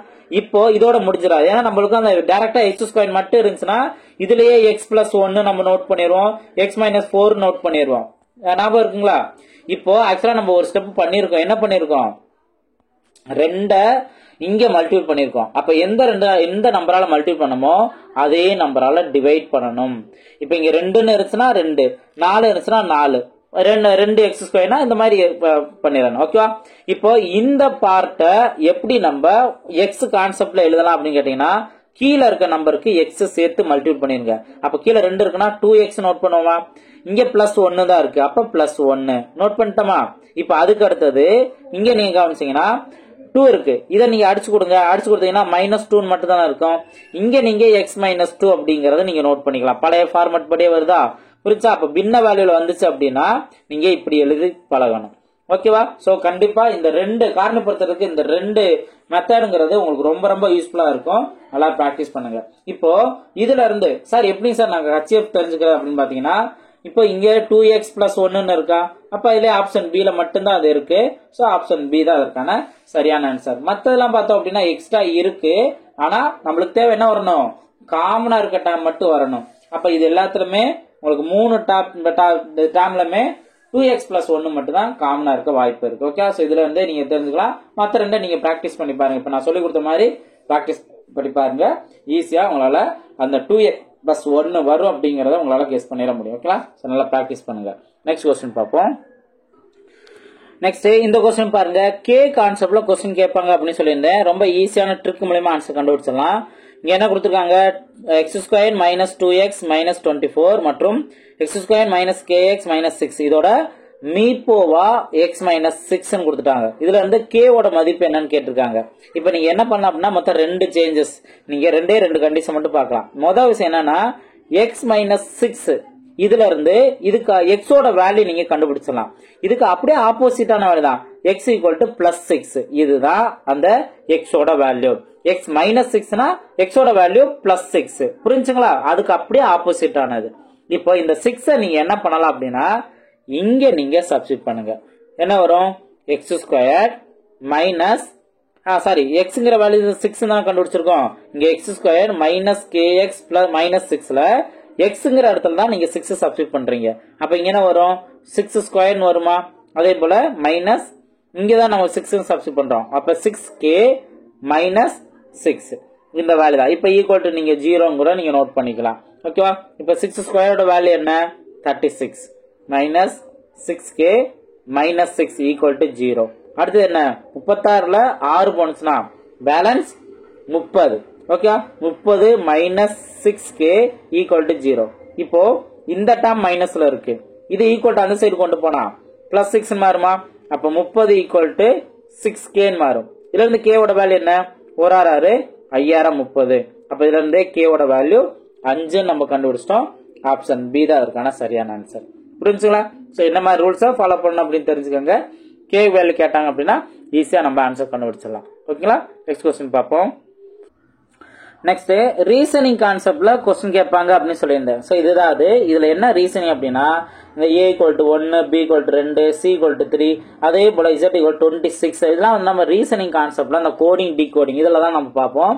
இப்போ இதோட முடிஞ்சிடாது. ஏன்னா நம்மளுக்கு அந்த டைரக்டா எக்ஸ் ஸ்கொயர் மட்டும் இருந்துச்சுன்னா இதுலயே x+1 நம்ம நோட் பண்ணிடுவோம், x-4 நோட் பண்ணிடுவோம். ஞாபகம் இருக்குங்களா? இப்போ ஆக்சுவலா நம்ம ஒரு ஸ்டெப் பண்ணிருக்கோம். என்ன பண்ணிருக்கோம், 2 இங்க மல்டிபிள் பண்ணிருக்கோம். அப்ப எந்த நம்பரால மல்டிபிள் பண்ணமோ அதே நம்பரால டிவைட் பண்ணணும். இப்ப இங்க 2ன்னு இருந்துச்சுன்னா 2, 4 இருந்துச்சுன்னா 4, 2 எக்ஸ் ஸ்கொயர்னா இந்த மாதிரி பண்ணிடணும். ஓகேவா? இப்போ இந்த பார்ட்டை எப்படி நம்ம எக்ஸ் கான்செப்ட்ல எழுதலாம் அப்படின்னு கேட்டீங்கன்னா, கீழே இருக்க நம்பருக்கு எக்ஸ் சேர்த்து மல்டிபிள் பண்ணிருங்க. அப்ப கீழே 2 இருக்குன்னா 2x நோட் பண்ணுவோமா, இங்க +1 தான் இருக்கு, அப்ப +1 நோட் பண்ணிட்டோமா. இப்ப அதுக்கு அடுத்தது இங்க நீங்க கவனிச்சீங்கன்னா 2 இருக்கு, இதை நீங்க அடிச்சு கொடுங்க. அடிச்சு கொடுத்தீங்கன்னா -2 மட்டும் தான் இருக்கும். இங்க நீங்க x-2 அப்படிங்கறத நீங்க நோட் பண்ணிக்கலாம். பழைய ஃபார்மட் படியே வருதா, புரிச்சா? அப்ப பின்ன வேல்யூல வந்துச்சு அப்படின்னா நீங்க இப்படி எழுதி பழகணும். ஓகேவா? சோ கண்டிப்பா இந்த 2 காரணப்படுத்துறதுக்கு இந்த 2 மெத்தடுங்கிறது உங்களுக்கு ரொம்ப ரொம்ப யூஸ்ஃபுல்லா இருக்கும். நல்லா பிராக்டிஸ் பண்ணுங்க. இப்போ இதுல இருந்து சார் எப்படி சார் நாங்க HCF தெரிஞ்சுக்கிறோம் அப்படின்னு பாத்தீங்கன்னா, இப்போ இங்க 2x+1 இருக்கா, அப்ப இதுல ஆப்ஷன் பி ல மட்டும்தான் அது இருக்கு. சோ ஆப்ஷன் பி தான் அதற்கான சரியான ஆன்சர். மத்ததெல்லாம் பார்த்தோம் அப்படின்னா எக்ஸ்ட்ரா இருக்கு, ஆனா நம்மளுக்கு தேவை என்ன வரணும், காமனா இருக்க டேம் மட்டும் வரணும். அப்ப இது எல்லாத்துலயுமே உங்களுக்கு 3 டேம்லமே 2x+1 மட்டும் தான் காமனா இருக்க வாய்ப்பு இருக்கு. ஓகே? சோ இதுல வந்து நீங்க தெரிஞ்சுக்கலாம். மத்த 2 நீங்க பிராக்டிஸ் பண்ணி பாருங்க. இப்ப நான் சொல்லி கொடுத்த மாதிரி பிராக்டிஸ் பண்ணி பாருங்க. ஈஸியா உங்களால அந்த 2x+1 வரும் அப்படிங்கறத உங்களால கெஸ் பண்ணிட முடியும். ஓகேங்களா? சோ நல்லா பிராக்டிஸ் பண்ணுங்க. நெக்ஸ்ட் क्वेश्चन பார்ப்போம். நெக்ஸ்ட் இந்த क्वेश्चन பாருங்க, கே கான்செப்ட்ல क्वेश्चन கேட்பாங்க அப்படின்னு சொல்லியிருந்தேன். ரொம்ப ஈஸியான ட்ரிக் மூலமா ஆன்சர் கண்டுபிடிச்சிடலாம். இங்க என்ன கொடுத்திருக்காங்க, x² - 2x - 24 மற்றும் x² - kx - 6 இதோட மீப்போவா x - 6 கொடுத்துட்டாங்க. இதுல இருந்து k ஓட மதிப்பு என்னன்னு கேட்டிருக்காங்க. இப்ப நீங்க என்ன பண்ணலாம் அப்படின்னா மொத்தம் 2 சேஞ்சஸ், நீங்க 2 கண்டிஷன் மட்டும் பார்க்கலாம். முதல் விஷயம் என்னன்னா x - 6 இதுல இருந்து இதுக்கு x ஓட வேல்யூ நீங்க கண்டுபிடிச்சிடலாம். இதுக்கு அப்படியே ஆப்போசிட்டான வேல்யூ தான், x = +6. இதுதான் அந்த x ஓட வேல்யூ. x - 6னா x ஓட வேல்யூ +6. புரிஞ்சுங்களா? அதுக்கு அப்படியே ஆப்போசிட் ஆனது. இப்போ இந்த 6 நீங்க என்ன பண்ணலாம் அப்படின்னா இங்க நீங்க சப்ஸ்டிட் பண்ணுங்க. என்ன வரும், x² மைனஸ் xங்கிற வேல்யூ 6 தான் கண்டுபிடிச்சிருக்கோம். இங்க x² - kx -6ல xங்கிற இடத்துல தான் நீங்க 6 சப்ஸ்டிட் பண்றீங்க. அப்ப இங்க என்ன வரும், 6² வருமா. அதே போல மைனஸ் இங்கதான் நம்ம 6 சப்ஸ்டிட் பண்றோம். அப்ப 6k - 6 இந்த வேல்யூ தான். இப்ப ஈக்குவல் டு நீங்க 0 நீங்க நோட் பண்ணிக்கலாம். ஓகேவா? இப்ப 6² வேல்யூ என்ன, 36 மைனஸ் 6k - 6 ஈக்குவல் டு 0. அடுத்து என்ன, 36ல 6 போனுச்சுன்னா balance 30. Okay, 30 - 6k equal to 0. இப்போ இந்த டேர்ம் மைனஸ்ல இருக்கு, இது ஈக்குவல் டு அந்த சைடு கொண்டு போனா +6 மாறுமா. அப்ப 30 ஈக்குவல் டு 6k மாறும். இதுல இருந்து k ஓட வேல்யூ என்ன, 1 6 5030. அப்ப இதுல இருந்து k ஓட வேல்யூ 5 நம்ம கண்டுபிடிச்சிட்டோம். ஆப்ஷன் பி தான் அதற்கான சரியான ஆன்சர். புரிஞ்சுங்களா? சோ என்ன மாதிரி ரூல்ஸை ஃபாலோ பண்ணணும் அப்படின்னு தெரிஞ்சுக்கோங்க. k வேல்யூ கேட்டாங்க அப்படின்னா ஈஸியா நம்ம ஆன்சர் கண்டுபிடிச்சிடலாம். ஓகேங்களா? நெக்ஸ்ட் क्वेश्चन பார்ப்போம். நெக்ஸ்ட் ரீசனிங் கான்செப்ட்ல क्वेश्चन கேட்பாங்க அப்படின்னு சொல்லியிருந்தேன். சோ இதுதான் அது. இதுல என்ன ரீசனிங் அப்படின்னா இந்த a = 1, b = 2, c = 3, அதே போல z = 26 இதெல்லாம் வந்து நம்ம ரீசனிங் கான்செப்ட்ல அந்த கோடிங் டிகோடிங் இதுல தான் நம்ம பார்ப்போம்.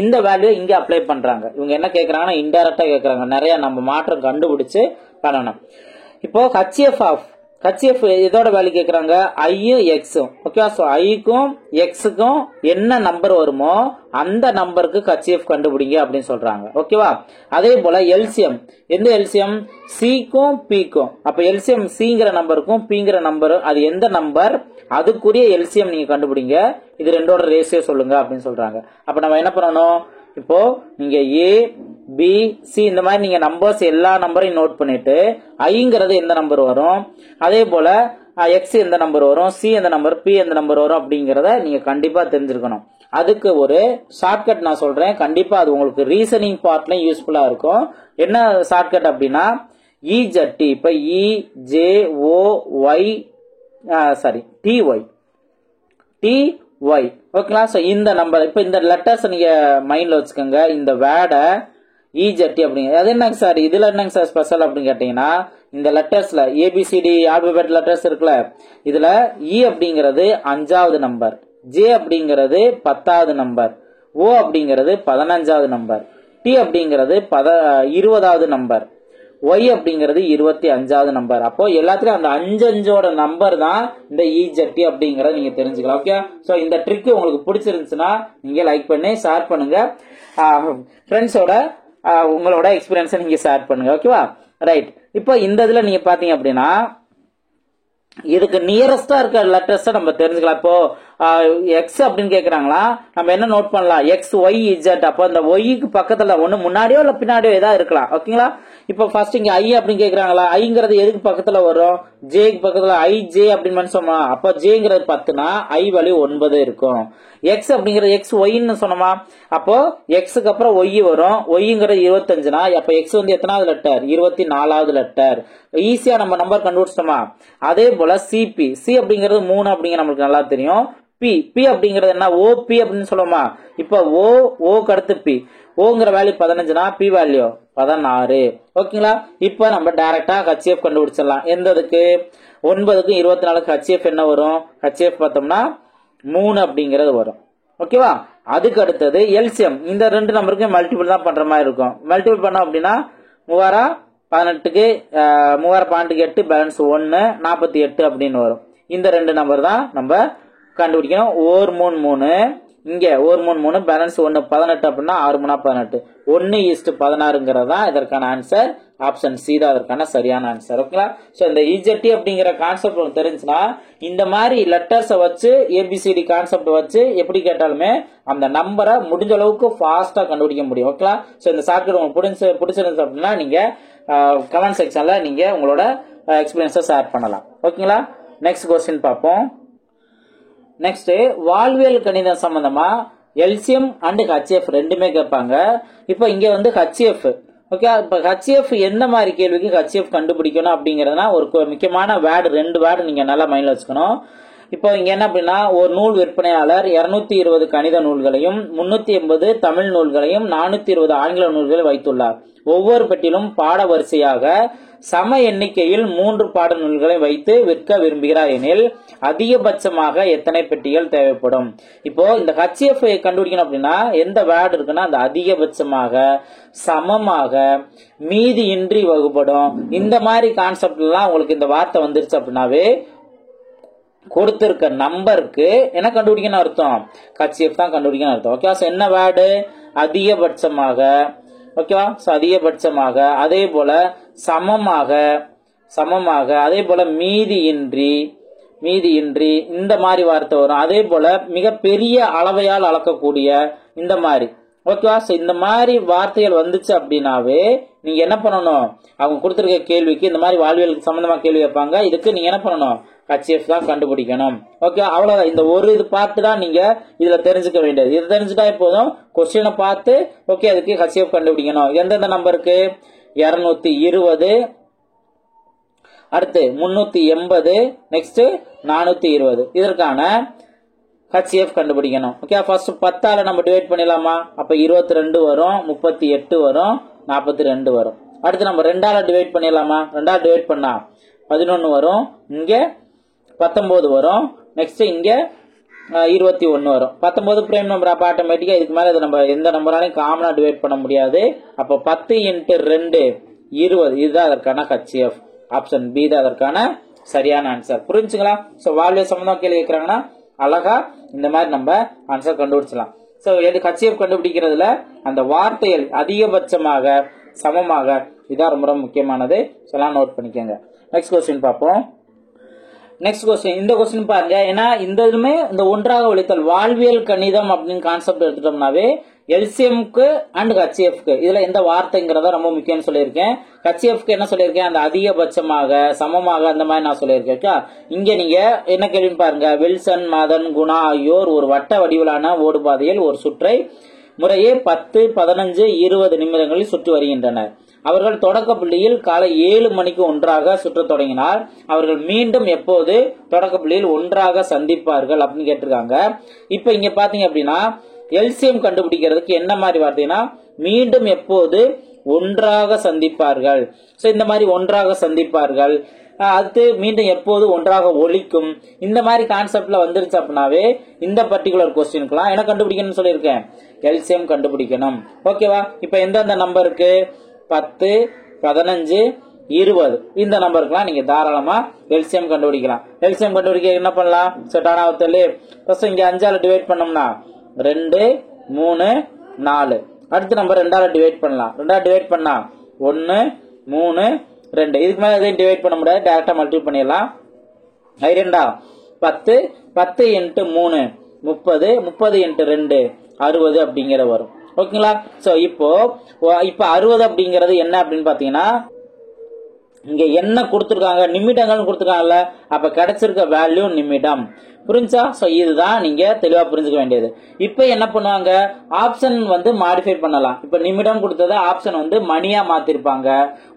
இந்த வேல்யூ இங்க அப்ளை பண்றாங்க. இவங்க என்ன கேக்குறாங்கன்னா இன்டைரக்டா கேக்குறாங்க, நிறைய நம்ம மாற்றம் கண்டுபிடிச்சு பண்ணணும். இப்போ HCF ஆஃப் ஹெச்எஃப் இதோட வேல்யூ கேக்குறாங்க ஐயும் எக்ஸும். ஓகே, சோ ஐக்கும் எக்ஸுக்கும் என்ன நம்பர் வருமோ அந்த நம்பருக்கு ஹெச்எஃப் கண்டுபிடிங்க அப்படின்னு சொல்றாங்க. ஓகேவா? அதே போல எல்சிஎம், எந்த எல்சிஎம்? சிக்கும் பிக்கும். அப்ப எல்சிஎம் சிங்கிற நம்பருக்கும் பிங்கிற நம்பர் அது எந்த நம்பர் அதுக்குரிய எல்சிஎம் நீங்க கண்டுபிடிங்க. இது ரெண்டோட ரேஷியோ சொல்லுங்க அப்படின்னு சொல்றாங்க. அப்ப நம்ம என்ன பண்ணணும்? இப்போ நீங்க ஏ பி சி இந்த மாதிரி நீங்க நம்பர்ஸ் எல்லா நம்பரையும் நோட் பண்ணிட்டு ஐங்கிறது எந்த நம்பர் வரும், அதே போல எக்ஸ் எந்த நம்பர் வரும், சி எந்த நம்பர், பி எந்த நம்பர் வரும் அப்படிங்கறத நீங்க கண்டிப்பா தெரிஞ்சிருக்கணும். அதுக்கு ஒரு ஷார்ட்கட் நான் சொல்றேன், கண்டிப்பா அது உங்களுக்கு ரீசனிங் பார்ட்ல யூஸ்ஃபுல்லா இருக்கும். என்ன ஷார்ட்கட் அப்படின்னா இஜெட். இப்ப இஜேஓஒய் சாரி டிஒய் டிஒய். ஓகேங்களா? சோ இந்த நம்பர் இப்ப இந்த லெட்டர்ஸ் நீங்க மைண்ட்ல வச்சுக்கோங்க. இந்த வேர்டை இஜெட் அப்படிங்க. அது என்னங்க சார் இதுல என்னங்க சார் ஸ்பெஷல் அப்படின்னு கேட்டீங்கன்னா, இந்த லெட்டர்ஸ்ல ஏபிசிடி ஆல்பபெட் லெட்டர்ஸ் இருக்குல்ல, இதுல இ அப்படிங்கிறது 5வது நம்பர், ஜே அப்படிங்கிறது 10வது நம்பர், ஓ அப்படிங்கிறது 15வது நம்பர், டி அப்படிங்கிறது 20வது நம்பர், ஒய் அப்படிங்கிறது 25வது நம்பர். அப்போ எல்லாத்துலயும் அந்த 5 நம்பர் தான் இந்த இஜெட் அப்படிங்கறத நீங்க தெரிஞ்சுக்கலாம். ஓகே, சோ இந்த ட்ரிக் உங்களுக்கு பிடிச்சிருந்துச்சுன்னா நீங்க லைக் பண்ணி ஷேர் பண்ணுங்க, ஃப்ரெண்ட்ஸோட உங்களோட எக்ஸ்பீரியன்ஸை நீங்க ஷேர் பண்ணுங்க. ஓகேவா? ரைட். இப்போ இந்த இதுல நீங்க பாத்தீங்க அப்படின்னா இதுக்கு நியரஸ்டா இருக்க லெட்டர்ஸ் நம்ம தெரிஞ்சுக்கலாம். இப்போ எக்ஸ் அப்படின்னு கேக்குறாங்களா, நம்ம என்ன நோட் பண்ணலாம்? X Y Z. அப்போ இந்த ஒய்க்கு பக்கத்துல ஒண்ணு முன்னாடியோ இல்ல பின்னாடியோ ஏதாவது இருக்கலாம். ஓகேங்களா? இப்போ ஃபர்ஸ்ட் இங்க ஐ அப்படின்னு கேக்குறாங்களா, ஐங்கிறது எதுக்கு பக்கத்துல வரும்? ஜேக்கு பக்கத்துல ஐ ஜே அப்படின்னு சொன்னா, அப்ப ஜேங்கிறது 10னா ஐ வேல்யூ 9 இருக்கும். எக்ஸ் அப்படிங்கிறது எக்ஸ் ஒய்ன்னு சொன்னோமா, அப்போ எக்ஸுக்கு அப்புறம் ஒய் வரும். ஒய்ங்கிறது 25னா அப்ப எக்ஸ் வந்து எத்தனாவது லெட்டர்? 24வது லெட்டர். ஈஸியா நம்ம நம்பர் கண்டுபிடிச்சிட்டோமா? அதே போல சிபி, சி அப்படிங்கிறது 3 அப்படிங்கிற நம்மளுக்கு நல்லா தெரியும். பி, பி அப்படிங்கிறது என்ன? ஓபி அப்படின்னு சொல்லுவோமா? இப்ப ஓக்கு அடுத்து பி, ஓங்கிற வேல்யூ 15னா பி வேல்யூ 16. ஓகேங்களா? இப்ப நம்ம டைரக்டா ஹெச்எஃப் கண்டுபிடிச்சிடலாம். எந்ததுக்கு? 9க்கும் 24க்கு ஹெச்எஃப் என்ன வரும்? ஹெச்எஃப் பார்த்தோம்னா 3 அப்படிங்கிறது வரும். ஓகேவா? அதுக்கு அடுத்தது எல்சிஎம். இந்த ரெண்டு நம்பருக்கு மல்டிபிள் தான் பண்ற மாதிரி இருக்கும். மல்டிபிள் பண்ணோம் அப்படின்னா 3018க்கு 3018 பேலன்ஸ் 1 48 அப்படின்னு வரும். இந்த ரெண்டு நம்பர் தான் நம்ம கண்டுபிடிக்கணும். 1 3 3, இங்க 1 3 3 பேலன்ஸ் 1 18 அப்படின்னா 6 3 18 1:16 தான் இதற்கான ஆன்சர். ஆப்ஷன் சி தான் அதற்கான சரியான ஆன்சர். ஓகேங்களா? சோ இந்த இஜெட் அப்படிங்கிற கான்செப்ட் உங்களுக்கு தெரிஞ்சுன்னா இந்த மாதிரி லெட்டர்ஸை வச்சு ஏபிசிடி கான்செப்ட் வச்சு எப்படி கேட்டாலுமே அந்த நம்பரை முடிஞ்ச அளவுக்கு ஃபாஸ்டா கண்டுபிடிக்க முடியும். ஓகேங்களா? சோ இந்த ஷார்ட்கட் உங்களுக்கு பிடிச்சிருந்துச்சு அப்படின்னா நீங்க கமெண்ட் செக்ஷன்ல நீங்க உங்களோட எக்ஸ்பீரியன்ஸை ஷேர் பண்ணலாம். ஓகேங்களா? நெக்ஸ்ட் கொஸ்டின் பார்ப்போம். நெக்ஸ்ட் வாழ்வியல் கணிதம் சம்பந்தமா எல்சிஎம் அண்ட் ஹெச்எஃப் ரெண்டுமே கேட்பாங்க. இப்போ இங்க வந்து ஹெச்எஃப். ஓகே, இப்ப ஹெச்எஃப் எந்த மாதிரி கேள்விக்கு ஹெச்எஃப் கண்டுபிடிக்கணும் அப்படிங்கறதுனா ஒரு முக்கியமான வேர்டு, 2 வேர்டு நீங்க நல்லா மைண்ட்ல வச்சுக்கணும். இப்போ இங்க என்ன அப்படின்னா, ஒரு நூல் விற்பனையாளர் 220 கணித நூல்களையும் 380 தமிழ் நூல்களையும் 420 ஆங்கில நூல்களையும் வைத்துள்ளார். ஒவ்வொரு பெட்டியிலும் பாட வரிசையாக சம எண்ணிக்கையில் 3 பாட நூல்களை வைத்து விற்க விரும்புகிறார் எனில் அதிகபட்சமாக எத்தனை பெட்டிகள் தேவைப்படும்? இப்போ இந்த ஹெச்எஃப் கண்டுபிடிக்கணும் அப்படின்னா எந்த வேர்டு இருக்குன்னா அந்த அதிகபட்சமாக, சமமாக, மீதியின்றி வகுப்படும், இந்த மாதிரி கான்செப்ட் எல்லாம் உங்களுக்கு இந்த வார்த்தை வந்துருச்சு அப்படின்னாவே கொடுத்திருக்க நம்பருக்கு என்ன கண்டுபிடிக்கணும் அர்த்தம்? ஹெச்எஃப் தான் கண்டுபிடிக்கணும் அர்த்தம். ஓகே, என்ன வேர்டு? அதிகபட்சமாக. ஓகேவா? அதிகபட்சமாக, அதே போல சமமாக, சமமாக, அதே போல மீதியின்றி, மீதியின்றி, இந்த மாதிரி வார்த்தை வரும். அதே போல மிகப்பெரிய அளவையால் அளக்கக்கூடிய இந்த மாதிரி. ஓகேவா? இந்த மாதிரி வார்த்தைகள் வந்துச்சு அப்படின்னாவே நீங்க என்ன பண்ணணும்? அவங்க கொடுத்திருக்க கேள்விக்கு இந்த மாதிரி வாழ்வியலுக்கு சம்பந்தமா கேள்வி வைப்பாங்க. இதுக்கு நீங்க என்ன பண்ணணும்? ஹெச்எஃப் தான் கண்டுபிடிக்கணும். ஓகே, அவ்வளவுதான். இந்த ஒரு இது பார்த்து தான் நீங்க இதுல தெரிஞ்சுக்க வேண்டியது. இது தெரிஞ்சுட்டா போதும். கொஸ்டினை பார்த்து ஓகே அதுக்கு ஹெச்எஃப் கண்டுபிடிக்கணும். எந்தெந்த நம்பருக்கு? 220, அடுத்து 380, நெக்ஸ்ட் 420. இதற்கான ஹெச்எஃப் கண்டுபிடிக்கணும். ஓகே, ஃபர்ஸ்ட் 10ஆல நம்ம டிவைட் பண்ணிடலாமா? அப்ப 22 வரும், 38 வரும், 42 வரும். அடுத்து நம்ம 2ஆல டிவைட் பண்ணிடலாமா? 2ஆல டிவைட் பண்ணா 11 வரும், இங்க 19 வரும், நெக்ஸ்ட் இங்க 21 வரும். 19 பிரைம் நம்பர். அப்ப ஆட்டோமேட்டிக்கா இதுக்கு மேல இது நம்ம எந்த நம்பராலையும் காமனா டிவைட் பண்ண முடியாது. அப்ப 10 × 2 20. இதுதான் அதற்கான ஹெச்எஃப். ஆப்ஷன் பி தான் அதற்கான சரியான ஆன்சர். புரிஞ்சுங்களா? சோ வாழ்வியல் சம்பந்தமா கேள்வி கேட்கறாங்கன்னா அழகா இந்த மாதிரி நம்ம ஆன்சர் கண்டுபிடிச்சலாம். சோ HCF கண்டுபிடிக்கிறதுல அந்த வார்த்தைகள் அதிகபட்சமாக, சமமாக, இதான் ரொம்ப ரொம்ப முக்கியமானது. எல்லாம் நோட் பண்ணிக்கோங்க. நெக்ஸ்ட் கொஸ்டின் பார்ப்போம். நெக்ஸ்ட் கொஸ்டின், இந்த கொஸ்டின் பாருங்க. ஏன்னா இந்த இதுமே இந்த ஒன்றாக ஒழித்தல் வாழ்வியல் கணிதம் அப்படின்னு கான்செப்ட் எடுத்துட்டோம்னாவே எல்சிஎம்க்கு அண்ட் HCFக்கு இதுல எந்த வார்த்தைங்கிறத ரொம்ப முக்கியம்னு சொல்லியிருக்கேன். HCFக்கு என்ன சொல்லியிருக்கேன், அந்த அதிகபட்சமாக, சமமாக, அந்த மாதிரி நான் சொல்லியிருக்கேன். இங்க நீங்க என்ன கேள்வின்னு பாருங்க. வில்சன், மதன், குணா ஆகியோர் ஒரு வட்ட வடிவிலான ஓடுபாதையில் ஒரு சுற்றை முறையே 10, 15, 20 நிமிடங்களில் சுற்றி வருகின்றனர். அவர்கள் தொடக்க புள்ளியில் காலை 7 மணிக்கு ஒன்றாக சுற்ற தொடங்கினால் அவர்கள் மீண்டும் எப்போது தொடக்க புள்ளியில் ஒன்றாக சந்திப்பார்கள் அப்படின்னு கேட்டிருக்காங்க. இப்ப இங்க பாத்தீங்க அப்படின்னா எல்சிஎம் கண்டுபிடிக்கிறதுக்கு என்ன மாதிரி வார்த்தைனா மீண்டும் எப்போது ஒன்றாக சந்திப்பார்கள். சோ இந்த மாதிரி ஒன்றாக சந்திப்பார்கள், அடுத்து மீண்டும் எப்போது ஒன்றாக ஒழிக்கும், இந்த மாதிரி கான்செப்ட்ல வந்துருச்சு அப்படின்னாவே இந்த பர்டிகுலர் கொஸ்டினுக்குலாம் என்ன கண்டுபிடிக்கணும்னு சொல்லியிருக்கேன், எல்சிஎம் கண்டுபிடிக்கணும். ஓகேவா? இப்ப எந்தெந்த நம்பருக்கு 10, 15, 20 இந்த நம்பருக்குலாம் நீங்க தாராளமா எல்சிஎம் கண்டுபிடிக்கலாம். எல்சிஎம் கண்டுபிடிக்க என்ன பண்ணலாம், செட்டானாவத்தலே ஃபர்ஸ்ட் இங்க 5ஆல டிவைட் பண்ணோம்னா 2, 3, 4. அடுத்த நம்பர் 2ஆல டிவைட் பண்ணலாம். 2ஆல டிவைட் பண்ணா 1, 3, 2. இதுக்கு மேல எதையும் டிவைட் பண்ண முடியாது, டைரக்டா மல்டிபிள் பண்ணிடலாம். 2 10, 10 × 3 30, 30 × 2 60 அப்படிங்கிற வரும். ஓகேங்களா? சோ இப்போ 60 அப்படிங்கிறது என்ன அப்படின்னு பாத்தீங்கன்னா இங்க என்ன கொடுத்திருக்காங்க, நிமிடங்கள் கொடுத்திருக்காங்கல்ல, அப்ப கிடைச்சிருக்க வேல்யூ நிமிடம். புரிஞ்சா? சோ இதுதான் நீங்க தெளிவா புரிஞ்சுக்க வேண்டியது. இப்ப என்ன பண்ணுவாங்க, ஆப்ஷன் வந்து மாடிஃபை பண்ணலாம். இப்ப நிமிடம் கொடுத்தத ஆப்ஷன் வந்து மணியா மாத்திருப்பாங்க.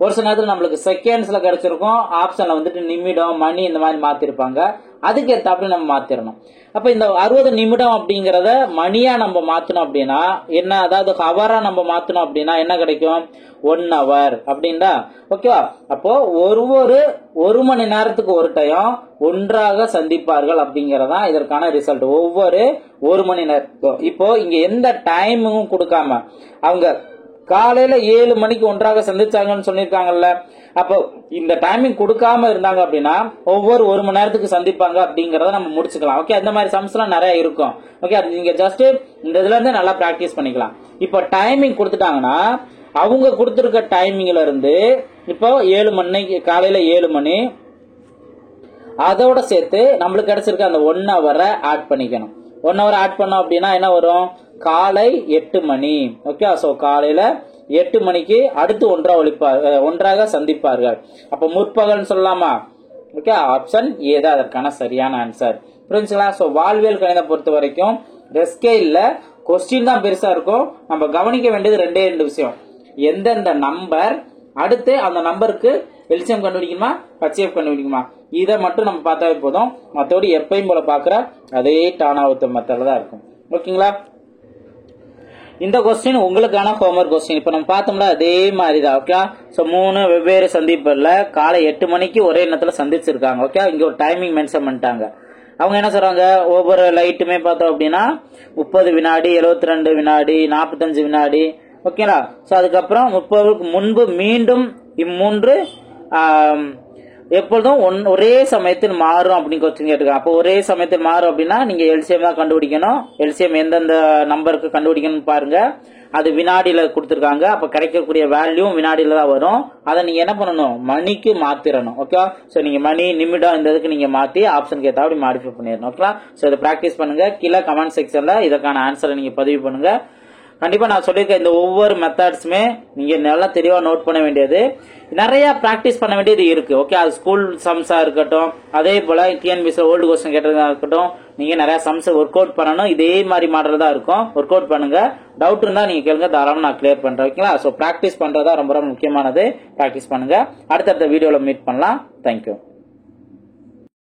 ஒரு சில நேரத்துல நம்மளுக்கு செகண்ட்ஸ்ல கிடைச்சிருக்கும், ஆப்ஷன்ல வந்துட்டு நிமிடம், மணி இந்த மாதிரி மாத்திருப்பாங்க. அதுக்கு ஏத்தாப்புல நம்ம மாத்திரணும். அப்ப இந்த 60 நிமிடம் அப்படிங்கறத மணியா நம்ம மாத்தணும் அப்படின்னா என்ன, அதாவது ஹவரா நம்ம மாத்தணும் அப்படின்னா என்ன கிடைக்கும், 1 hour அப்படின்னா. ஓகேவா? அப்போ ஒரு மணி நேரத்துக்கு ஒரு டைம் ஒன்றாக சந்திப்பார்கள் அப்படிங்கறதா இதற்கான ரிசல்ட். ஒவ்வொரு 1 மணி நேரம். இப்போ இங்க எந்த டைமும் கொடுக்காம அவங்க காலையில 7 மணிக்கு ஒன்றாக சந்திச்சாங்கன்னு சொல்லிருக்காங்கல்ல, அப்போ இந்த டைமிங் கொடுக்காம இருந்தாங்க அப்படின்னா ஒவ்வொரு 1 மணி நேரத்துக்கு சந்திப்பாங்க அப்படிங்கறத நம்ம முடிச்சுக்கலாம். ஓகே, அந்த மாதிரி சம்ஸ் எல்லாம் நிறைய இருக்கும். ஓகே, அது நீங்க ஜஸ்ட் இந்த இதுல இருந்து நல்லா பிராக்டிஸ் பண்ணிக்கலாம். இப்போ டைமிங் கொடுத்துட்டாங்கன்னா அவங்க கொடுத்திருக்க டைமிங்ல இருந்து இப்போ 7 மணிக்கு காலையில 7 மணி அதோட சேர்த்து நம்மளுக்கு கிடைச்சிருக்க அந்த 1 hour ஆட் பண்ணிக்கணும். 1 hour ஆட் பண்ணோம் அப்படின்னா என்ன வரும், காலை 8 மணி. ஓகே, சோ காலையில 8 மணிக்கு அடுத்து ஒன்றாக சந்திப்பார்கள். அப்ப முற்பகல் சொல்லலாமா? ஓகே, ஆப்ஷன் ஏ தான் அதற்கான சரியான ஆன்சர். புரிஞ்சுங்களா? சோ வாழ்வியல் கணிதம் பொறுத்த வரைக்கும் ரெஸ்கே இல்ல, கொஸ்டின் தான் பெருசா இருக்கும். நம்ம கவனிக்க வேண்டியது 2 விஷயம். எந்தெந்த நம்பர், அடுத்து அந்த நம்பருக்கு எல்சிஎம் கண்டுபிடிக்குமா, HCF கண்டுபிடிக்குமா, இதை மட்டும் நம்ம பார்த்தாவே போதும். மற்றபடி எப்பயும் போல பாக்குற அதே டானாவுத்த மெத்தட்ல தான் இருக்கும். ஓகேங்களா? இந்த கொஸ்டின் உங்களுக்கான ஹோம்வொர்க் கொஸ்டின். இப்ப நம்ம பார்த்தோம்னா அதே மாதிரிதான். ஓகே, சோ 3 வெவ்வேறு சந்திப்புல காலை 8 மணிக்கு ஒரே நேரத்துல சந்திச்சிருக்காங்க. ஓகே, இங்க ஒரு டைமிங் மென்ஷன் பண்ணிட்டாங்க. அவங்க என்ன சொல்றாங்க, ஒவ்வொரு லைட்டுமே பார்த்தோம் அப்படின்னா 30 வினாடி, 72 வினாடி, 45 வினாடி. ஓகேங்களா? சோ அதுக்கப்புறம் 30க்கு முன்பு மீண்டும் இம்மூன்று எப்பொழுதும் ஒரே சமயத்தில் மாறும் அப்படின்னு கொஸ்டின் கேட்டுருக்காங்க. அப்போ ஒரே சமயத்தில் மாறும் அப்படின்னா நீங்க எல்சிஎம் தான் கண்டுபிடிக்கணும். எல்சிஎம் எந்தெந்த நம்பருக்கு கண்டுபிடிக்கணும் பாருங்க. அது வினாடியில கொடுத்துருக்காங்க. அப்ப கிடைக்கக்கூடிய வேல்யூ வினாடியில தான் வரும். அதை நீங்க என்ன பண்ணணும், மணிக்கு மாத்திரணும். ஓகே, சோ நீங்க மணி, நிமிடம் இந்த இதுக்கு நீங்க மாத்தி ஆப்ஷனுக்கு ஏற்ற அப்படி மாடிஃபை பண்ணிடணும். ஓகே, சோ இதை பிராக்டிஸ் பண்ணுங்க. கீழே கமெண்ட் செக்ஷன்ல இதற்கான ஆன்சரை நீங்க பதிவு பண்ணுங்க. கண்டிப்பா நான் சொல்லியிருக்க இந்த ஒவ்வொரு மெத்தட்ஸுமே நீங்க நல்லா தெளிவா நோட் பண்ண வேண்டியது, நிறைய பிராக்டிஸ் பண்ண வேண்டியது இருக்கு. ஓகே, அது ஸ்கூல் சம்ஸா இருக்கட்டும், அதே போல டிஎன்பிஎஸ்சி ஓல்டு கொஸ்டின் கேட்டதா இருக்கட்டும், நீங்க நிறைய சம்ஸ் ஒர்க் அவுட் பண்ணணும். இதே மாதிரி மாடல் தான் இருக்கும். ஒர்க் அவுட் பண்ணுங்க. டவுட் இருந்தா நீங்க கேளுங்க, தாராளமா நான் கிளியர் பண்றேன். ஓகேங்களா? சோ பிராக்டிஸ் பண்றதா ரொம்ப ரொம்ப முக்கியமானது. பிராக்டிஸ் பண்ணுங்க. அடுத்தடுத்த வீடியோல மீட் பண்ணலாம். தேங்க்யூ.